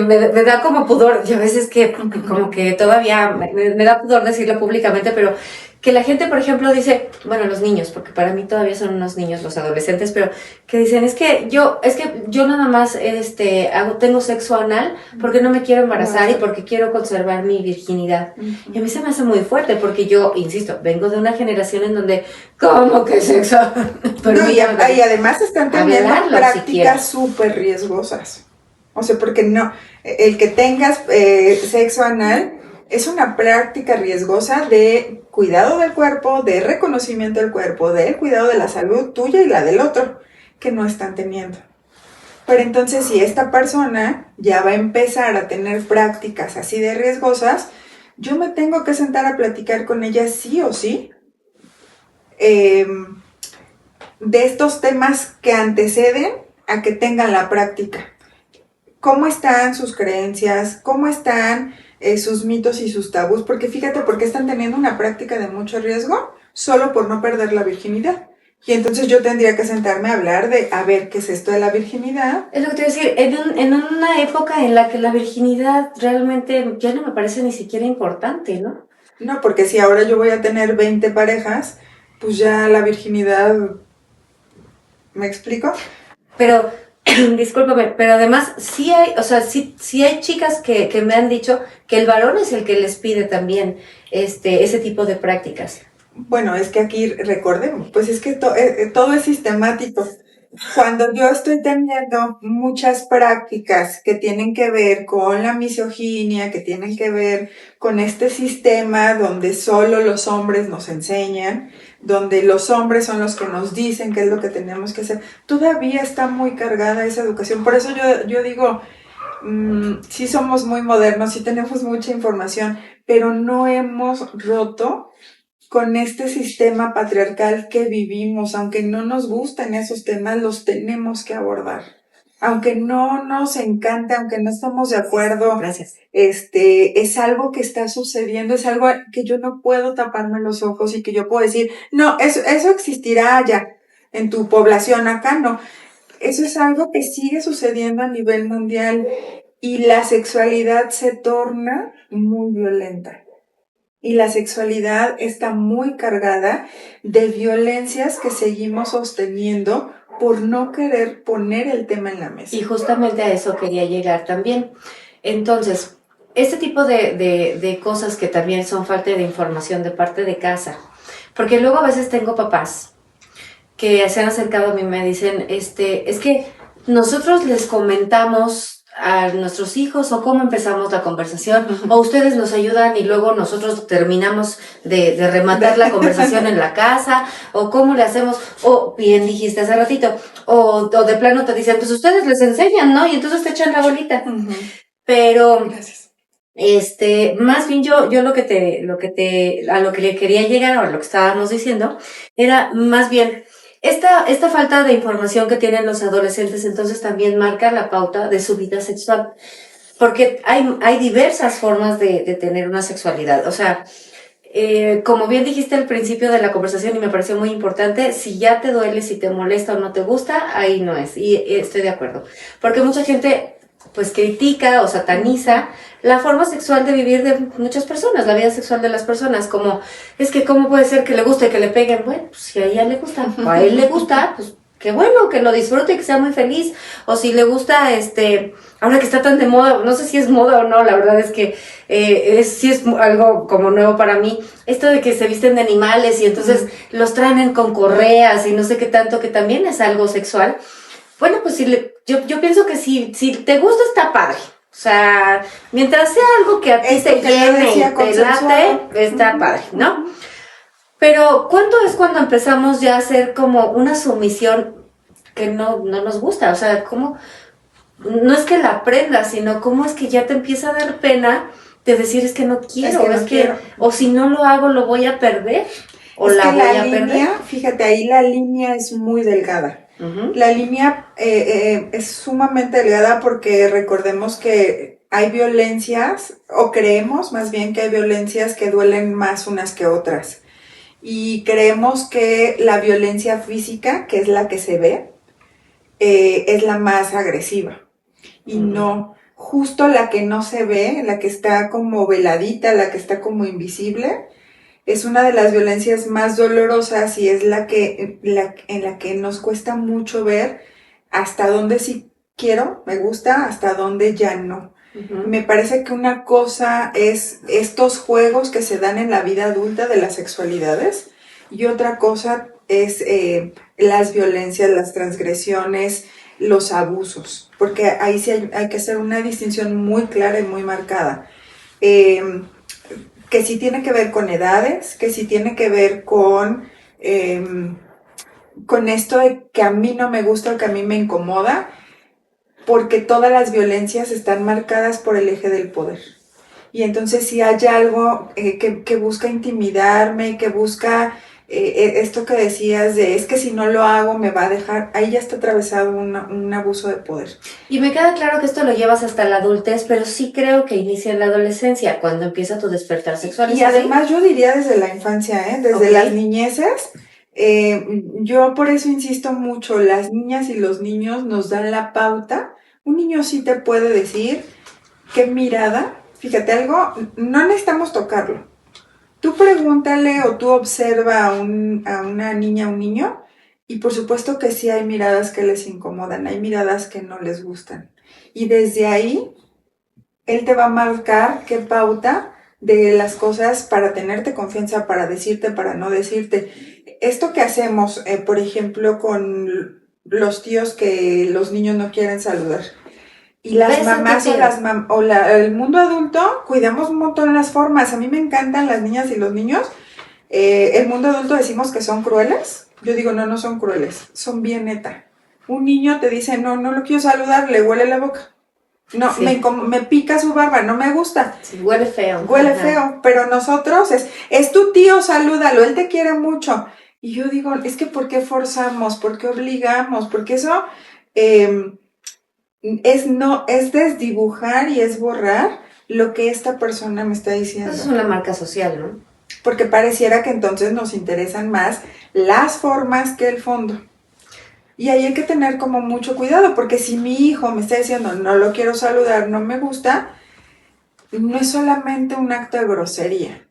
me da como pudor, y a veces que como que todavía me da pudor decirlo públicamente, pero que la gente, por ejemplo, dice, bueno, los niños, porque para mí todavía son unos niños los adolescentes, pero que dicen, es que yo nada más tengo sexo anal porque no me quiero embarazar y porque quiero conservar mi virginidad. Y a mí se me hace muy fuerte porque yo, insisto, vengo de una generación en donde, ¿cómo que sexo? Y además están teniendo prácticas súper riesgosas. O sea, porque no, el que tengas sexo anal es una práctica riesgosa de cuidado del cuerpo, de reconocimiento del cuerpo, del cuidado de la salud tuya y la del otro, que no están teniendo. Pero entonces, si esta persona ya va a empezar a tener prácticas así de riesgosas, yo me tengo que sentar a platicar con ella sí o sí, de estos temas que anteceden a que tengan la práctica. ¿Cómo están sus creencias? ¿Cómo están sus mitos y sus tabús? Porque fíjate, porque están teniendo una práctica de mucho riesgo solo por no perder la virginidad. Y entonces yo tendría que sentarme a hablar de, a ver, ¿qué es esto de la virginidad? Es lo que te iba a decir, en una época en la que la virginidad realmente ya no me parece ni siquiera importante, ¿no? No, porque si ahora yo voy a tener 20 parejas, pues ya la virginidad, ¿me explico? Pero, discúlpame, pero además sí hay, o sea, sí hay chicas que me han dicho que el varón es el que les pide también ese tipo de prácticas. Bueno, es que aquí recordemos, pues es que todo es sistemático. Cuando yo estoy teniendo muchas prácticas que tienen que ver con la misoginia, que tienen que ver con este sistema donde solo los hombres nos enseñan, donde los hombres son los que nos dicen qué es lo que tenemos que hacer, todavía está muy cargada esa educación. Por eso yo digo, sí somos muy modernos, sí tenemos mucha información, pero no hemos roto con este sistema patriarcal que vivimos. Aunque no nos gusten esos temas, los tenemos que abordar. Aunque no nos encante, aunque no estamos de acuerdo, Gracias. es algo que está sucediendo, es algo que yo no puedo taparme los ojos y que yo puedo decir, no, eso existirá allá, en tu población, acá no. Eso es algo que sigue sucediendo a nivel mundial y la sexualidad se torna muy violenta. Y la sexualidad está muy cargada de violencias que seguimos sosteniendo por no querer poner el tema en la mesa. Y justamente a eso quería llegar también. Entonces, este tipo de cosas que también son falta de información de parte de casa, porque luego a veces tengo papás que se han acercado a mí y me dicen, es que nosotros les comentamos a nuestros hijos o cómo empezamos la conversación, o ustedes nos ayudan y luego nosotros terminamos de rematar la conversación en la casa, o cómo le hacemos, o bien dijiste hace ratito, o de plano te dicen, pues ustedes les enseñan, ¿no? Y entonces te echan la bolita. Pero Gracias. Más bien yo a lo que le quería llegar, o a lo que estábamos diciendo, era más bien esta falta de información que tienen los adolescentes, entonces también marca la pauta de su vida sexual. Porque hay diversas formas de tener una sexualidad. O sea, como bien dijiste al principio de la conversación y me pareció muy importante, si ya te duele, si te molesta o no te gusta, ahí no es. Y estoy de acuerdo. Porque mucha gente pues critica o sataniza la forma sexual de vivir de muchas personas, la vida sexual de las personas, como, es que cómo puede ser que le guste que le peguen. Bueno, pues si a ella le gusta, o a él le gusta, pues qué bueno, que lo disfrute y que sea muy feliz. O si le gusta, ahora que está tan de moda, no sé si es moda o no, la verdad es que sí es algo como nuevo para mí, esto de que se visten de animales y entonces los traen con correas y no sé qué tanto, que también es algo sexual. Bueno, pues yo pienso que si te gusta está padre. O sea, mientras sea algo que a ti te llene y te late, está padre, ¿no? Pero ¿cuándo es cuando empezamos ya a hacer como una sumisión que no nos gusta? O sea, ¿cómo? No es que la aprendas, sino cómo es que ya te empieza a dar pena de decir es que no quiero, o si no lo hago lo voy a perder, o la voy a perder. Fíjate, ahí la línea es muy delgada. La línea es sumamente delgada porque recordemos que hay violencias, o creemos más bien que hay violencias que duelen más unas que otras. Y creemos que la violencia física, que es la que se ve, es la más agresiva. Y no, justo la que no se ve, la que está como veladita, la que está como invisible, es una de las violencias más dolorosas y es en la que nos cuesta mucho ver hasta dónde sí quiero, me gusta, hasta dónde ya no. Me parece que una cosa es estos juegos que se dan en la vida adulta de las sexualidades y otra cosa es las violencias, las transgresiones, los abusos, porque ahí sí hay que hacer una distinción muy clara y muy marcada. Que sí tiene que ver con edades, que sí tiene que ver con esto de que a mí no me gusta o que a mí me incomoda, porque todas las violencias están marcadas por el eje del poder. y entonces si hay algo que busca intimidarme, que busca esto que decías de es que si no lo hago me va a dejar, ahí ya está atravesado un abuso de poder. Y me queda claro que esto lo llevas hasta la adultez, pero sí creo que inicia en la adolescencia, cuando empieza tu despertar sexual. Y además yo diría desde la infancia, desde las niñeces. Yo por eso insisto mucho, las niñas y los niños nos dan la pauta. Un niño sí te puede decir qué mirada, fíjate algo, no necesitamos tocarlo. Tú pregúntale o tú observa a una niña, a un niño, y por supuesto que sí hay miradas que les incomodan, hay miradas que no les gustan. Y desde ahí, él te va a marcar qué pauta de las cosas para tenerte confianza, para decirte, para no decirte. Esto que hacemos, por ejemplo, con los tíos que los niños no quieren saludar. Y las mamás el mundo adulto, cuidamos un montón las formas. A mí me encantan las niñas y los niños. El mundo adulto decimos que son crueles. Yo digo, no son crueles, son bien neta. Un niño te dice, no lo quiero saludar, le huele la boca. No, sí. me pica su barba, no me gusta. Sí, huele feo. Huele feo, pero nosotros es tu tío, salúdalo, él te quiere mucho. Y yo digo, es que ¿por qué forzamos? ¿Por qué obligamos? Porque eso es desdibujar y es borrar lo que esta persona me está diciendo. Eso es una marca social, ¿no? Porque pareciera que entonces nos interesan más las formas que el fondo. Y ahí hay que tener como mucho cuidado, porque si mi hijo me está diciendo no lo quiero saludar, no me gusta, no es solamente un acto de grosería.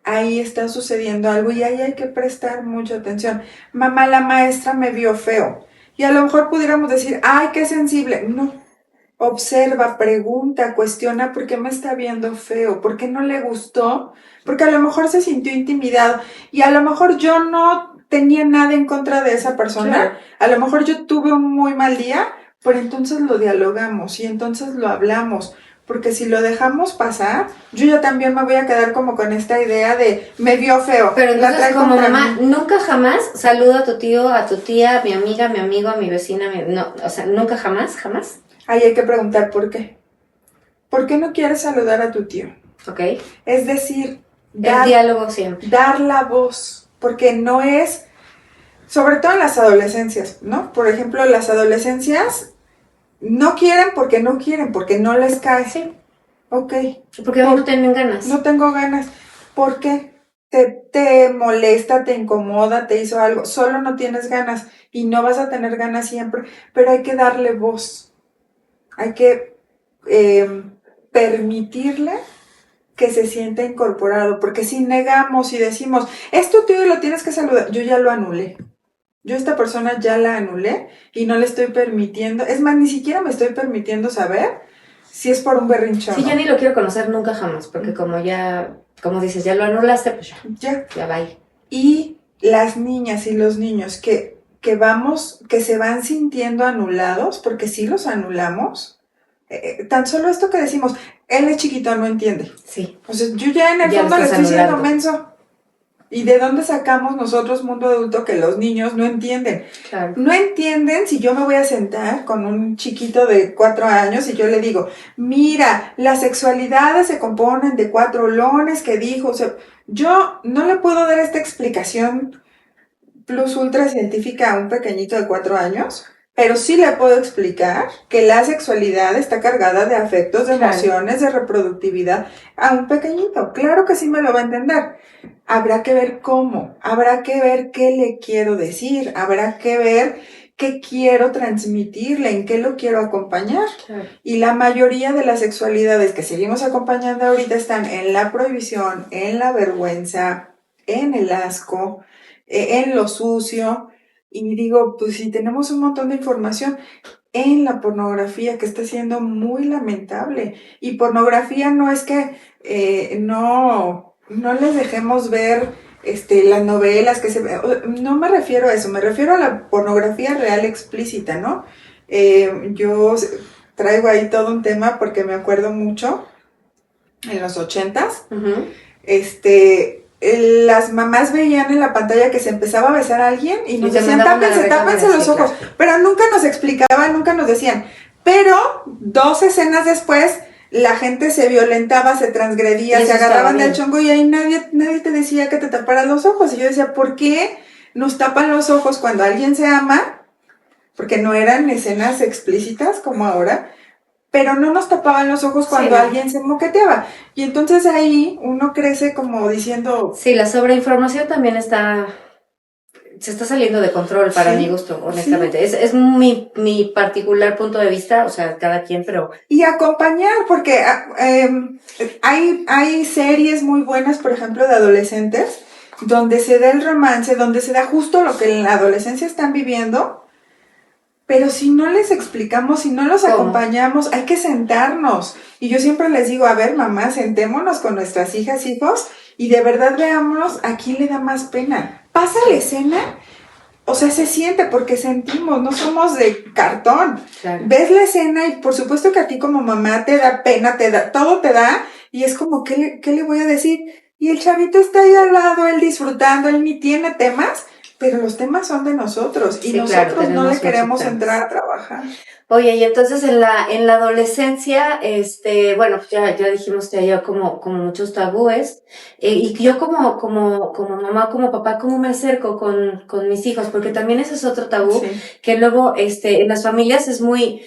Ahí está sucediendo algo y ahí hay que prestar mucha atención. Mamá, la maestra me vio feo. Y a lo mejor pudiéramos decir, ¡ay, qué sensible! No. Observa, pregunta, cuestiona por qué me está viendo feo, por qué no le gustó, porque a lo mejor se sintió intimidado y a lo mejor yo no tenía nada en contra de esa persona, claro. A lo mejor yo tuve un muy mal día, pero entonces lo dialogamos y entonces lo hablamos, porque si lo dejamos pasar, yo ya también me voy a quedar como con esta idea de me vio feo. Pero entonces como mamá, nunca jamás saludo a tu tío, a tu tía, a mi amiga, a mi amigo, a mi vecina, no, o sea, nunca jamás. Ahí hay que preguntar por qué. ¿Por qué no quieres saludar a tu tío? Ok. Es decir, el diálogo siempre. Dar la voz, porque no es, sobre todo en las adolescencias, ¿no? Por ejemplo, las adolescencias no quieren, porque no les cae. Sí. Ok. Porque no tienen ganas. No tengo ganas. ¿Por qué? Te molesta, te incomoda, te hizo algo. Solo no tienes ganas y no vas a tener ganas siempre, pero hay que darle voz. Hay que permitirle que se sienta incorporado, porque si negamos y decimos, es tu tío y lo tienes que saludar, yo ya lo anulé. Yo a esta persona ya la anulé y no le estoy permitiendo, es más, ni siquiera me estoy permitiendo saber si es por un berrinche o no. Sí, yo ni lo quiero conocer nunca jamás, porque como dices, ya lo anulaste, pues ya va ahí. Y las niñas y los niños que se van sintiendo anulados, porque sí los anulamos, tan solo esto que decimos, él es chiquito, no entiende. Sí. O sea, yo ya en el fondo le estoy diciendo menso. ¿Y de dónde sacamos nosotros, mundo adulto, que los niños no entienden? Claro. No entienden si yo me voy a sentar con un chiquito de 4 años y yo le digo, mira, las sexualidades se componen de 4 olones que dijo. O sea, yo no le puedo dar esta explicación plus ultra científica a un pequeñito de 4 años, pero sí le puedo explicar que la sexualidad está cargada de afectos, de emociones, de reproductividad a un pequeñito. Claro que sí me lo va a entender. Habrá que ver cómo, habrá que ver qué le quiero decir, habrá que ver qué quiero transmitirle, en qué lo quiero acompañar. Claro. Y la mayoría de las sexualidades que seguimos acompañando ahorita están en la prohibición, en la vergüenza, en el asco, en lo sucio. Y digo, pues si tenemos un montón de información en la pornografía, que está siendo muy lamentable. Y pornografía no es que no les dejemos ver las novelas que no me refiero a eso, me refiero a la pornografía real explícita, ¿no? Yo traigo ahí todo un tema porque me acuerdo mucho en los 80s, las mamás veían en la pantalla que se empezaba a besar a alguien y nos decían, tápense los ojos, pero nunca nos explicaban, nunca nos decían. Pero 2 escenas después, la gente se violentaba, se transgredía, Y se eso agarraban estaba del bien. chongo y ahí nadie te decía que te taparas los ojos. Y yo decía, ¿por qué nos tapan los ojos cuando alguien se ama? Porque no eran escenas explícitas como ahora, pero no nos tapaban los ojos cuando Sí, no. alguien se moqueteaba. Y entonces ahí uno crece como diciendo, Sí, la sobreinformación también se está saliendo de control para Sí, mi gusto, honestamente. Es mi particular punto de vista, o sea, cada quien, pero y acompañar, porque hay series muy buenas, por ejemplo, de adolescentes, donde se da el romance, donde se da justo lo que en la adolescencia están viviendo, pero si no les explicamos, si no los ¿cómo? acompañamos, hay que sentarnos. Y yo siempre les digo, a ver, mamá, sentémonos con nuestras hijas, hijos, y de verdad veamos a quién le da más pena. Pasa la escena, o sea, se siente porque sentimos, no somos de cartón. Claro. Ves la escena y por supuesto que a ti como mamá te da pena, todo te da, y es como, ¿qué le voy a decir? Y el chavito está ahí al lado, él disfrutando, él ni tiene temas, pero los temas son de nosotros, y Sí, claro, nosotros no tenemos le queremos muchos temas. entrar a trabajar. Oye, y entonces en la adolescencia, bueno, pues ya dijimos que hay como muchos tabúes, y yo como mamá, como papá, ¿cómo me acerco con mis hijos? Porque también ese es otro tabú, Sí. que luego, en las familias es muy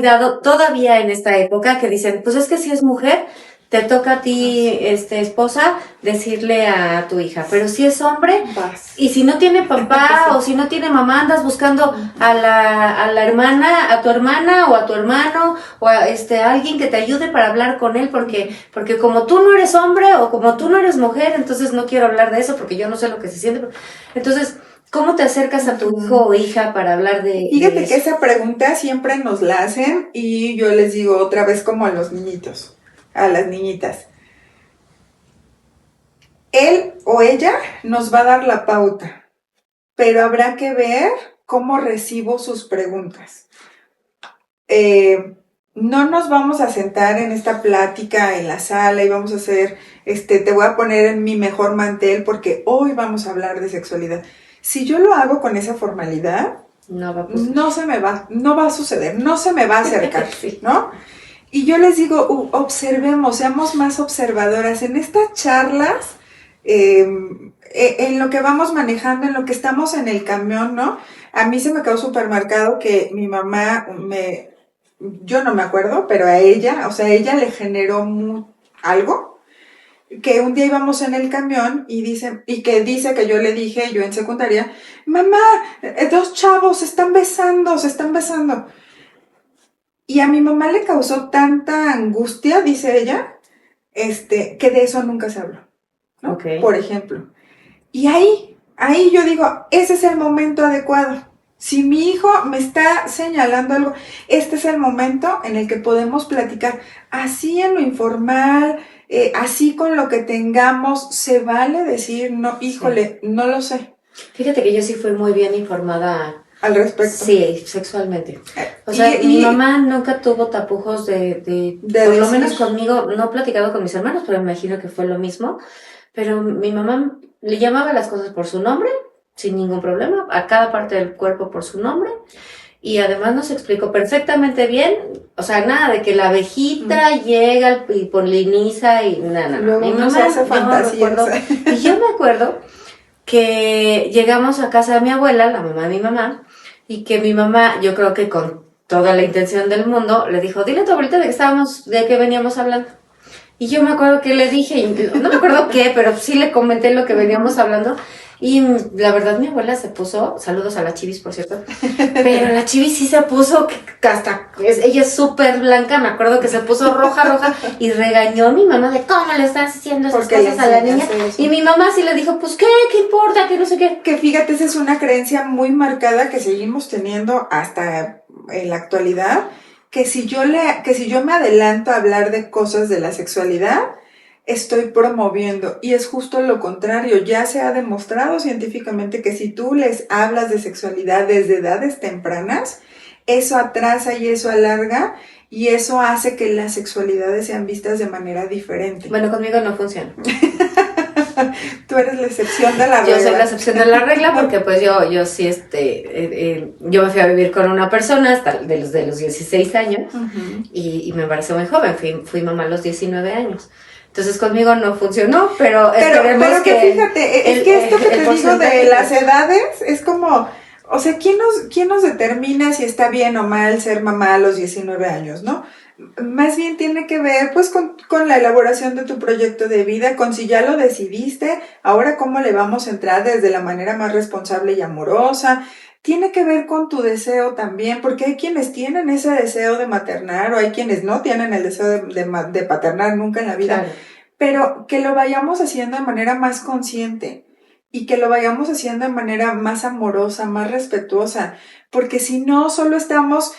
dado, todavía en esta época, que dicen, pues es que si es mujer, te toca a ti, esposa, decirle a tu hija, pero si es hombre, Vas. y si no tiene papá o si no tiene mamá, andas buscando a la hermana, a tu hermana o a tu hermano o a alguien que te ayude para hablar con él, porque como tú no eres hombre o como tú no eres mujer, entonces no quiero hablar de eso porque yo no sé lo que se siente. Entonces, ¿cómo te acercas a tu hijo o hija para hablar de Fíjate que eso? esa pregunta siempre nos la hacen y yo les digo otra vez como a los niñitos, a las niñitas. Él o ella nos va a dar la pauta, pero habrá que ver cómo recibo sus preguntas. No nos vamos a sentar en esta plática en la sala y vamos a hacer, te voy a poner en mi mejor mantel porque hoy vamos a hablar de sexualidad. Si yo lo hago con esa formalidad, No va, pues. no va a suceder, no se me va a acercar, Sí. ¿no? Y yo les digo, observemos, seamos más observadoras en estas charlas, en lo que vamos manejando, en lo que estamos en el camión, ¿no? A mí se me quedó súper marcado que mi mamá yo no me acuerdo, pero a ella, o sea, ella le generó algo, que un día íbamos en el camión y que dice que yo le dije, yo en secundaria, mamá, 2 chavos se están besando. Y a mi mamá le causó tanta angustia, dice ella, que de eso nunca se habló, ¿no? Okay. Por ejemplo. Y ahí yo digo, ese es el momento adecuado. Si mi hijo me está señalando algo, este es el momento en el que podemos platicar. Así en lo informal, así con lo que tengamos, se vale decir, no, híjole, sí. No lo sé. Fíjate que yo sí fui muy bien informada al respecto. Sí, sexualmente. O sea, mi mamá nunca tuvo tapujos de por lo menos conmigo, no he platicado con mis hermanos, pero me imagino que fue lo mismo. Pero mi mamá le llamaba las cosas por su nombre, sin ningún problema, a cada parte del cuerpo por su nombre. Y además nos explicó perfectamente bien, o sea, nada de que la abejita llega y poliniza y nada. Luego mi mamá se hace fantasías. Y yo me acuerdo que llegamos a casa de mi abuela, la mamá de mi mamá, y que mi mamá, yo creo que con toda la intención del mundo, le dijo, dile a tu abuelita de qué veníamos hablando. Y yo me acuerdo que le dije, no me acuerdo qué, pero sí le comenté lo que veníamos hablando. Y la verdad mi abuela se puso, saludos a la Chivis por cierto, pero la Chivis sí se puso, ella es súper blanca, me acuerdo que se puso roja y regañó a mi mamá de cómo le estás haciendo esas cosas a la niña. Y mi mamá sí le dijo, pues qué importa, que no sé qué. Que fíjate, esa es una creencia muy marcada que seguimos teniendo hasta en la actualidad, que si yo me adelanto a hablar de cosas de la sexualidad, estoy promoviendo, y es justo lo contrario. Ya se ha demostrado científicamente que si tú les hablas de sexualidad desde edades tempranas, eso atrasa y eso alarga y eso hace que las sexualidades sean vistas de manera diferente. Bueno, conmigo no funciona. Tú eres la excepción de la Yo regla. soy la excepción de la regla porque pues yo sí, yo me fui a vivir con una persona hasta de los 16 años Ujú. y me pareció muy joven, fui mamá a los 19 años. Entonces conmigo no funcionó, pero esperemos pero que fíjate, es que esto que te digo de las edades es como, o sea, ¿quién nos determina si está bien o mal ser mamá a los 19 años, no? Más bien tiene que ver pues con la elaboración de tu proyecto de vida, con si ya lo decidiste, ahora cómo le vamos a entrar desde la manera más responsable y amorosa. Tiene que ver con tu deseo también, porque hay quienes tienen ese deseo de maternar o hay quienes no tienen el deseo de paternar nunca en la vida. Claro. Pero que lo vayamos haciendo de manera más consciente y que lo vayamos haciendo de manera más amorosa, más respetuosa, porque si no, solo estamos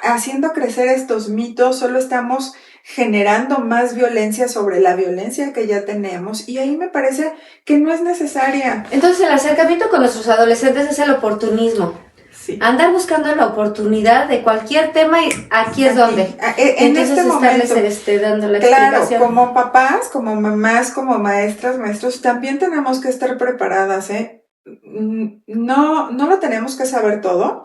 haciendo crecer estos mitos, solo estamos generando más violencia sobre la violencia que ya tenemos y ahí me parece que no es necesaria. Entonces el acercamiento con nuestros adolescentes es el oportunismo. Sí. Andar buscando la oportunidad de cualquier tema y aquí es donde. En Entonces este estarles momento, dando la claro, explicación. como papás, como mamás, como maestras, maestros, también tenemos que estar preparadas, ¿eh? No lo tenemos que saber todo.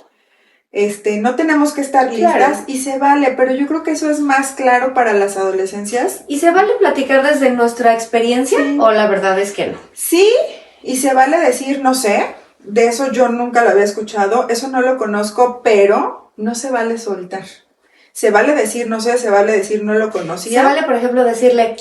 No tenemos que estar listas Claro. y se vale, pero yo creo que eso es más claro para las adolescencias. ¿Y se vale platicar desde nuestra experiencia Sí. o la verdad es que no? Sí, y se vale decir, no sé, de eso yo nunca lo había escuchado, eso no lo conozco, pero no se vale soltar. Se vale decir, no sé, se vale decir, no lo conocía. Se vale, por ejemplo, decirle,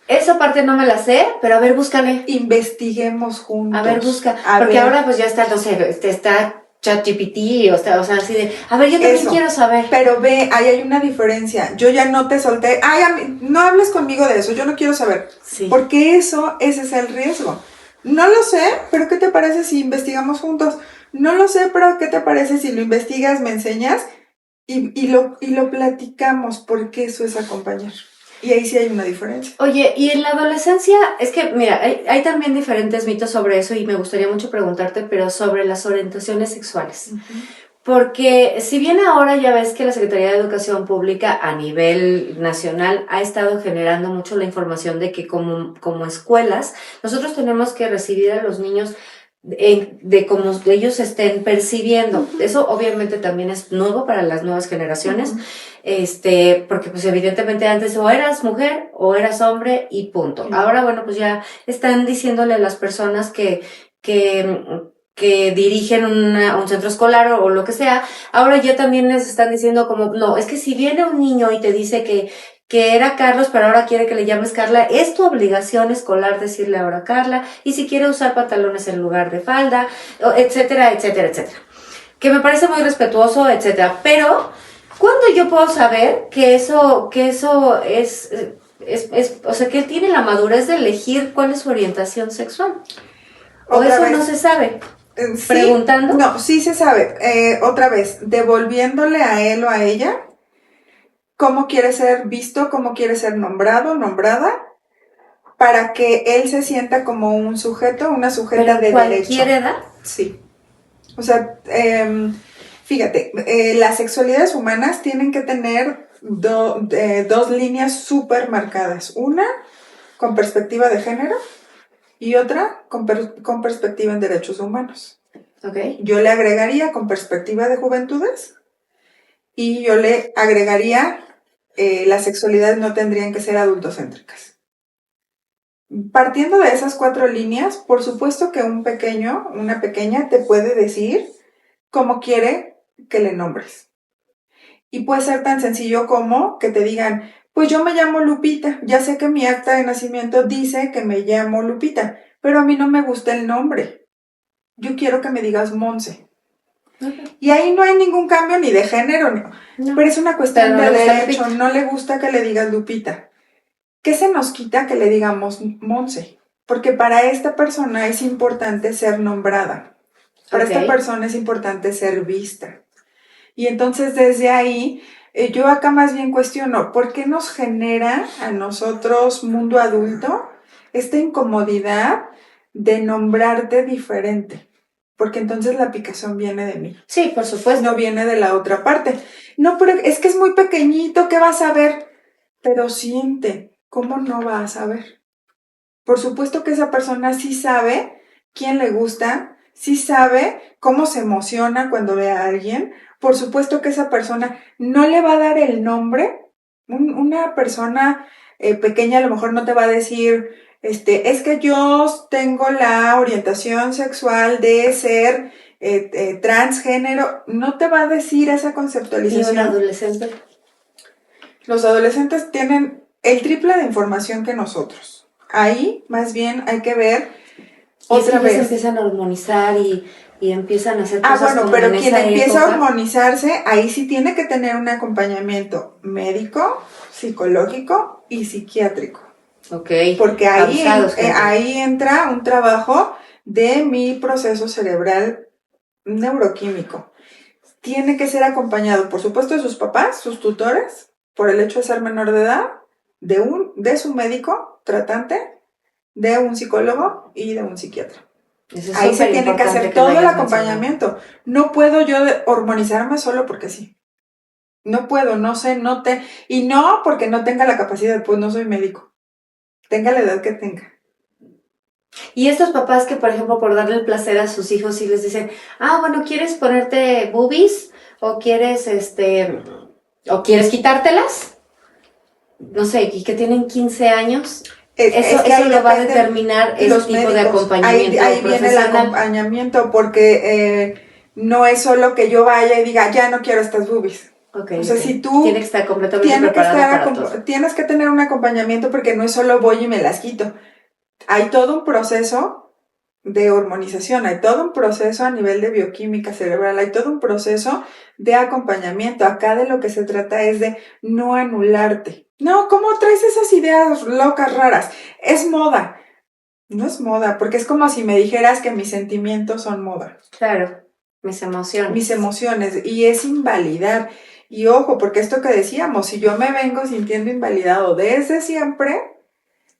esa parte no me la sé, pero a ver, búscale. Investiguemos juntos. A ver, busca. Porque ahora pues ya está, no sé, está ChatGPT, o sea, así de, a ver, yo también Eso. quiero saber. Pero ve, ahí hay una diferencia. Yo ya no te solté. Ay, no hables conmigo de eso, yo no quiero saber. Sí. Porque ese es el riesgo. No lo sé, pero ¿qué te parece si investigamos juntos? No lo sé, pero ¿qué te parece si lo investigas, me enseñas y lo platicamos? Porque eso es acompañar. Y ahí sí hay una diferencia. Oye, y en la adolescencia, es que, mira, hay también diferentes mitos sobre eso y me gustaría mucho preguntarte, pero sobre las orientaciones sexuales. Uh-huh. Porque si bien ahora ya ves que la Secretaría de Educación Pública a nivel nacional ha estado generando mucho la información de que como escuelas, nosotros tenemos que recibir a los niños de cómo ellos estén percibiendo. Uh-huh. Eso obviamente también es nuevo para las nuevas generaciones, uh-huh. Porque pues evidentemente antes o eras mujer o eras hombre y punto. Uh-huh. Ahora, bueno, pues ya están diciéndole a las personas que dirigen un centro escolar o lo que sea, ahora ya también les están diciendo como, no, es que si viene un niño y te dice que era Carlos, pero ahora quiere que le llames Carla, es tu obligación escolar decirle ahora Carla, y si quiere usar pantalones en lugar de falda, etcétera, etcétera, etcétera. Que me parece muy respetuoso, etcétera. Pero, ¿cuándo yo puedo saber que eso es, o sea, que él tiene la madurez de elegir cuál es su orientación sexual? ¿O eso no se sabe? Sí, ¿preguntando? No, sí se sabe. Otra vez, devolviéndole a él o a ella cómo quiere ser visto, cómo quiere ser nombrado, nombrada, para que él se sienta como un sujeto, una sujeta de derecho. ¿Cualquier edad? Sí. O sea, fíjate, las sexualidades humanas tienen que tener dos líneas súper marcadas. Una con perspectiva de género y otra con perspectiva en derechos humanos. Okay. Yo le agregaría con perspectiva de juventudes y yo le agregaría las sexualidades no tendrían que ser adultocéntricas. Partiendo de esas 4 líneas, por supuesto que un pequeño, una pequeña te puede decir cómo quiere que le nombres. Y puede ser tan sencillo como que te digan, pues yo me llamo Lupita, ya sé que mi acta de nacimiento dice que me llamo Lupita, pero a mí no me gusta el nombre. Yo quiero que me digas Monse. Okay. Y ahí no hay ningún cambio ni de género, no. Pero es una cuestión de derecho, no le gusta que le digas Lupita. ¿Qué se nos quita que le digamos Monse? Porque para esta persona es importante ser nombrada. Para esta persona es importante ser vista. Y entonces desde ahí, yo acá más bien cuestiono, ¿por qué nos genera a nosotros, mundo adulto, esta incomodidad de nombrarte diferente? Porque entonces la picazón viene de mí. Sí, por supuesto. No viene de la otra parte. No, pero es que es muy pequeñito, ¿qué vas a ver? Pero siente, ¿cómo no vas a ver? Por supuesto que esa persona sí sabe quién le gusta, sí sabe cómo se emociona cuando ve a alguien. Por supuesto que esa persona no le va a dar el nombre. Una persona pequeña a lo mejor no te va a decir, es que yo tengo la orientación sexual de ser transgénero. No te va a decir esa ¿Y conceptualización. un adolescente? Los adolescentes tienen el triple de información que nosotros. Ahí, más bien, hay que ver otra vez. Se empiezan a hormonizar y empiezan a hacer cosas Bueno, como pero en quien esa empieza a época. hormonizarse, ahí sí tiene que tener un acompañamiento médico, psicológico y psiquiátrico. Ok. Porque Abusados, ahí entra un trabajo de mi proceso cerebral neuroquímico. Tiene que ser acompañado, por supuesto, de sus papás, sus tutores, por el hecho de ser menor de edad, de su médico tratante, de un psicólogo y de un psiquiatra. Ahí se tiene que hacer todo el acompañamiento. No puedo yo hormonizarme solo porque sí. No puedo, no sé, y no porque no tenga la capacidad, pues no soy médico. Tenga la edad que tenga. Y estos papás que, por ejemplo, por darle el placer a sus hijos, sí les dicen, bueno, ¿quieres ponerte boobies? ¿O quieres, o quieres quitártelas? No sé, y que tienen 15 años. Eso lo va a determinar ese tipo médicos. De acompañamiento ahí viene el acompañamiento, porque no es solo que yo vaya y diga, ya no quiero estas boobies. Okay, o sea, si tú tienes que estar completamente preparado para todo. Tienes que tener un acompañamiento, porque no es solo voy y me las quito. Hay todo un proceso de hormonización, hay todo un proceso a nivel de bioquímica cerebral, hay todo un proceso de acompañamiento. Acá de lo que se trata es de no anularte. No, ¿cómo traes esas ideas locas, raras? Es moda. No es moda, porque es como si me dijeras que mis sentimientos son moda. Claro, mis emociones. Mis emociones, y es invalidar. Y ojo, porque esto que decíamos, si yo me vengo sintiendo invalidado desde siempre,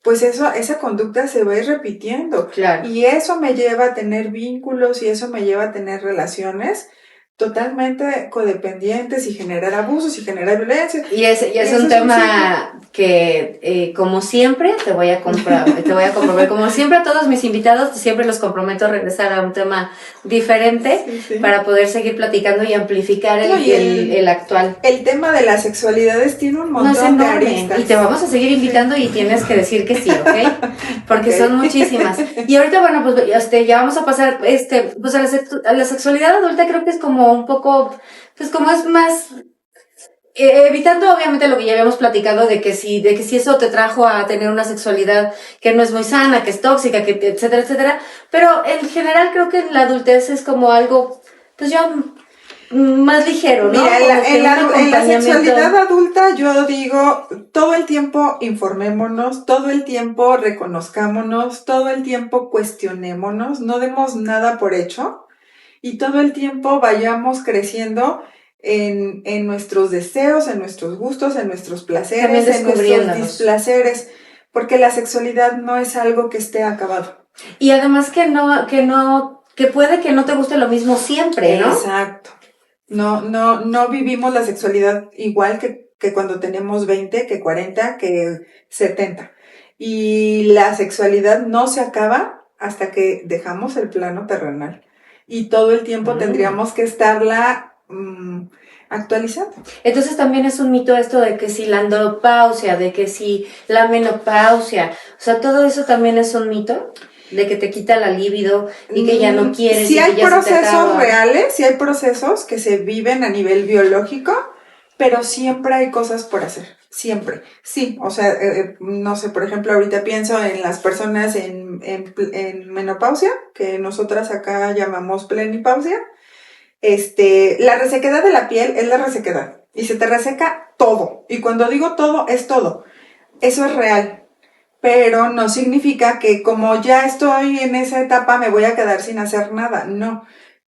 pues esa conducta se va a ir repitiendo. Claro. Y eso me lleva a tener vínculos, y eso me lleva a tener relaciones totalmente codependientes, y generar abusos y generar violencia. Y es un tema que, como siempre, te voy a comprometer. Como siempre a todos mis invitados, siempre los comprometo a regresar a un tema diferente para poder seguir platicando y amplificar el actual. El tema de las sexualidades tiene un montón de aristas. Y te vamos a seguir invitando y tienes que decir que sí, ¿ok? Porque son muchísimas. Y ahorita, bueno, pues ya vamos a pasar pues a la sexualidad adulta. Creo que es como un poco, pues como es más, evitando obviamente lo que ya habíamos platicado de que si eso te trajo a tener una sexualidad que no es muy sana, que es tóxica, que etcétera, etcétera. Pero en general creo que en la adultez es como algo, pues ya más ligero, ¿no? Mira, en la sexualidad adulta yo digo, todo el tiempo informémonos, todo el tiempo reconozcámonos, todo el tiempo cuestionémonos, no demos nada por hecho, y todo el tiempo vayamos creciendo en nuestros deseos, en nuestros gustos, en nuestros placeres, en nuestros displaceres, porque la sexualidad no es algo que esté acabado. Y además que puede que no te guste lo mismo siempre, ¿no? Exacto. No vivimos la sexualidad igual que cuando tenemos 20, que 40, que 70. Y la sexualidad no se acaba hasta que dejamos el plano terrenal. Y todo el tiempo tendríamos que estarla actualizando. Entonces también es un mito esto de que si la andropausia, de que si la menopausia, o sea, todo eso también es un mito. De que te quita la libido y que ya no quieres. Sí, hay procesos reales, sí hay procesos que se viven a nivel biológico, pero siempre hay cosas por hacer, siempre. Sí, o sea, no sé, por ejemplo, ahorita pienso en las personas en menopausia, que nosotras acá llamamos plenipausia. La resequedad de la piel es la resequedad, y se te reseca todo, y cuando digo todo, es todo. Eso es real. Pero no significa que como ya estoy en esa etapa me voy a quedar sin hacer nada. No,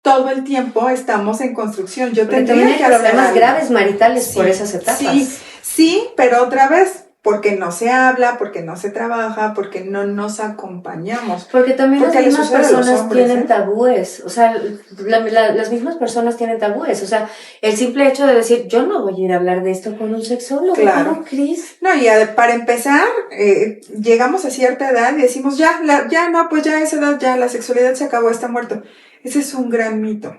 todo el tiempo estamos en construcción. Yo tendría que hacer problemas graves maritales por esas etapas. Sí, pero otra vez, porque no se habla, porque no se trabaja, porque no nos acompañamos. Porque también Porque las les mismas sucede a los personas hombres, tienen ¿eh? tabúes, o sea, las mismas personas tienen tabúes, o sea, el simple hecho de decir, yo no voy a ir a hablar de esto con un sexólogo, Claro. ¿cómo crees? No, y para empezar, llegamos a cierta edad y decimos, ya a esa edad ya la sexualidad se acabó, está muerto. Ese es un gran mito.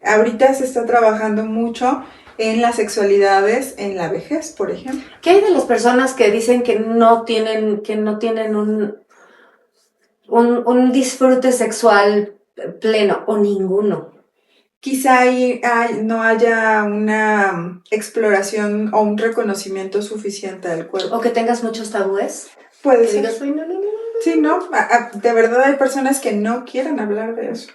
Ahorita se está trabajando mucho en las sexualidades en la vejez, por ejemplo. ¿Qué hay de las personas que dicen que no tienen un disfrute sexual pleno o ninguno? Quizá no haya una exploración o un reconocimiento suficiente del cuerpo. O que tengas muchos tabúes. Puede Que ser. digas, "Uy, no. Sí, ¿no? De verdad hay personas que no quieren hablar de eso.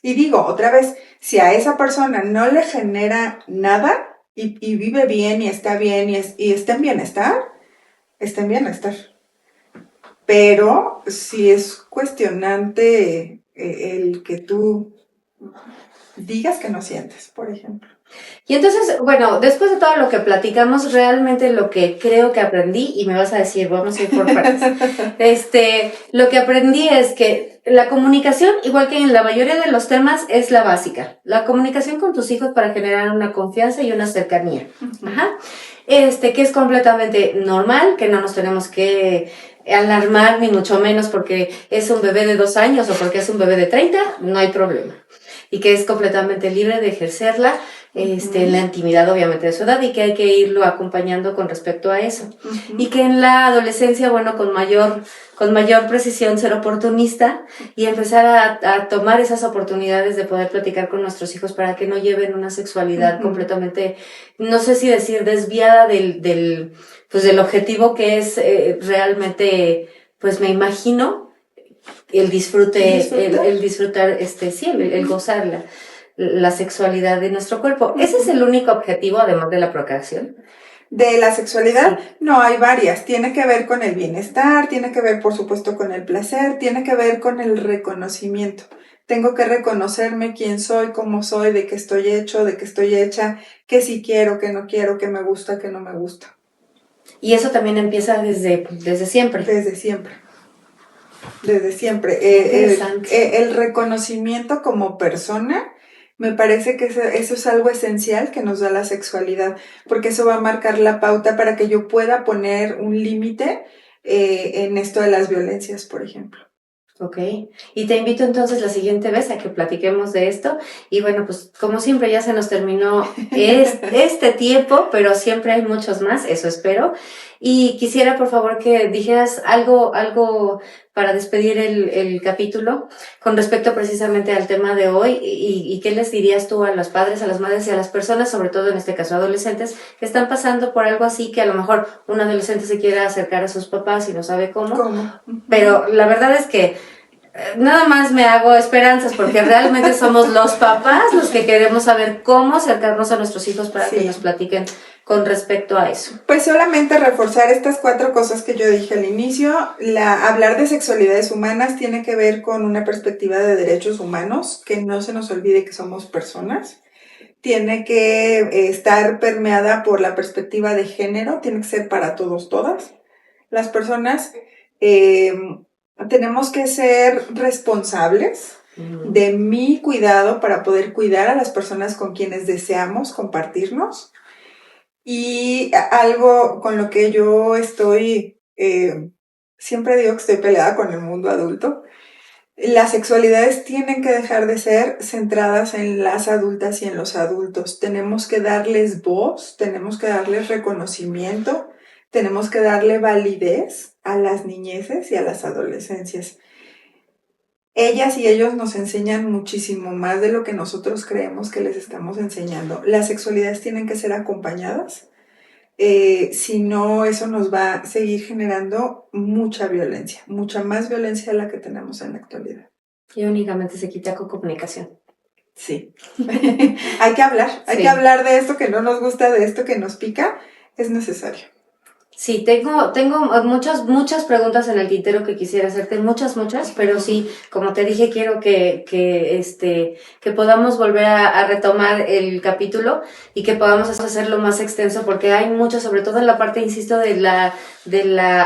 Y digo, otra vez, si a esa persona no le genera nada y vive bien y está bien y está en bienestar, está en bienestar. Pero si es cuestionante el que tú digas que no sientes, por ejemplo. Y entonces, bueno, después de todo lo que platicamos, realmente lo que creo que aprendí, y me vas a decir, vamos a ir por partes, lo que aprendí es que la comunicación, igual que en la mayoría de los temas, es la básica. La comunicación con tus hijos para generar una confianza y una cercanía. Uh-huh. Ajá. Que es completamente normal, que no nos tenemos que alarmar, ni mucho menos porque es un bebé de 2 años o porque es un bebé de 30, no hay problema. Y que es completamente libre de ejercerla, en la intimidad obviamente de su edad, y que hay que irlo acompañando con respecto a eso. Uh-huh. Y que en la adolescencia, bueno, con mayor precisión ser oportunista y empezar a tomar esas oportunidades de poder platicar con nuestros hijos para que no lleven una sexualidad Uh-huh. completamente, no sé si decir desviada del objetivo que es realmente, pues me imagino, el disfrute, el disfrutar, el gozar la sexualidad de nuestro cuerpo. ¿Ese es el único objetivo, además de la procreación? De la sexualidad, Sí. No, hay varias. Tiene que ver con el bienestar, tiene que ver, por supuesto, con el placer, tiene que ver con el reconocimiento. Tengo que reconocerme quién soy, cómo soy, de qué estoy hecho, de qué estoy hecha, qué sí quiero, qué no quiero, qué me gusta, qué no me gusta. Y eso también empieza desde siempre. Desde siempre. Desde siempre. El reconocimiento como persona, me parece que eso es algo esencial que nos da la sexualidad, porque eso va a marcar la pauta para que yo pueda poner un límite en esto de las violencias, por ejemplo. Ok, y te invito entonces la siguiente vez a que platiquemos de esto. Y bueno, pues como siempre ya se nos terminó este tiempo, pero siempre hay muchos más, eso espero. Y quisiera por favor que dijeras algo para despedir el capítulo con respecto precisamente al tema de hoy y qué les dirías tú a los padres, a las madres y a las personas, sobre todo en este caso adolescentes, que están pasando por algo así, que a lo mejor un adolescente se quiera acercar a sus papás y no sabe cómo. Pero la verdad es que nada más me hago esperanzas porque realmente somos los papás los que queremos saber cómo acercarnos a nuestros hijos para que nos platiquen con respecto a eso. Pues solamente reforzar estas 4 cosas que yo dije al inicio. Hablar de sexualidades humanas tiene que ver con una perspectiva de derechos humanos, que no se nos olvide que somos personas. Tiene que estar permeada por la perspectiva de género, tiene que ser para todos, todas. Las personas tenemos que ser responsables de mi cuidado para poder cuidar a las personas con quienes deseamos compartirnos. Y algo con lo que yo estoy, siempre digo que estoy peleada con el mundo adulto, las sexualidades tienen que dejar de ser centradas en las adultas y en los adultos. Tenemos que darles voz, tenemos que darles reconocimiento, tenemos que darle validez a las niñeces y a las adolescencias. Ellas y ellos nos enseñan muchísimo más de lo que nosotros creemos que les estamos enseñando. Las sexualidades tienen que ser acompañadas. Si no, eso nos va a seguir generando mucha violencia, mucha más violencia de la que tenemos en la actualidad. Y únicamente se quita con comunicación. Sí. Hay que hablar de esto que no nos gusta, de esto que nos pica, es necesario. Sí, tengo muchas preguntas en el tintero que quisiera hacerte, muchas, pero sí, como te dije, quiero que podamos volver a retomar el capítulo y que podamos hacerlo más extenso, porque hay mucho, sobre todo en la parte, insisto, de la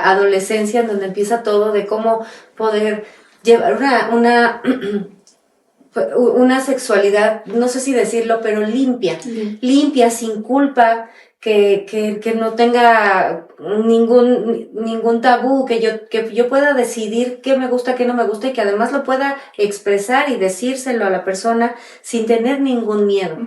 adolescencia, en donde empieza todo, de cómo poder llevar una sexualidad, no sé si decirlo, pero limpia, sin culpa, que no tenga ningún tabú, que yo pueda decidir qué me gusta, qué no me gusta, y que además lo pueda expresar y decírselo a la persona sin tener ningún miedo.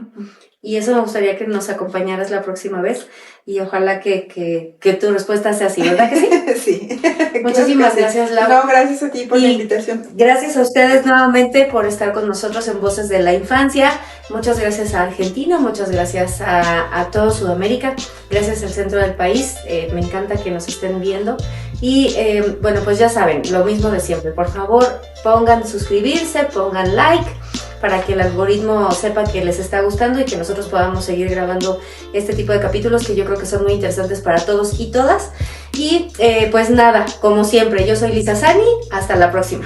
Y eso me gustaría que nos acompañaras la próxima vez, y ojalá que tu respuesta sea así, ¿verdad que sí? Sí. Muchísimas gracias, Lau. No, gracias a ti por la invitación. Gracias a ustedes nuevamente por estar con nosotros en Voces de la Infancia. Muchas gracias a Argentina, muchas gracias a todo Sudamérica, gracias al centro del país. Me encanta que nos estén viendo. Y bueno, pues ya saben, lo mismo de siempre. Por favor, pongan suscribirse, pongan like, para que el algoritmo sepa que les está gustando y que nosotros podamos seguir grabando este tipo de capítulos que yo creo que son muy interesantes para todos y todas. Y pues nada, como siempre, yo soy Lisa Sani, hasta la próxima.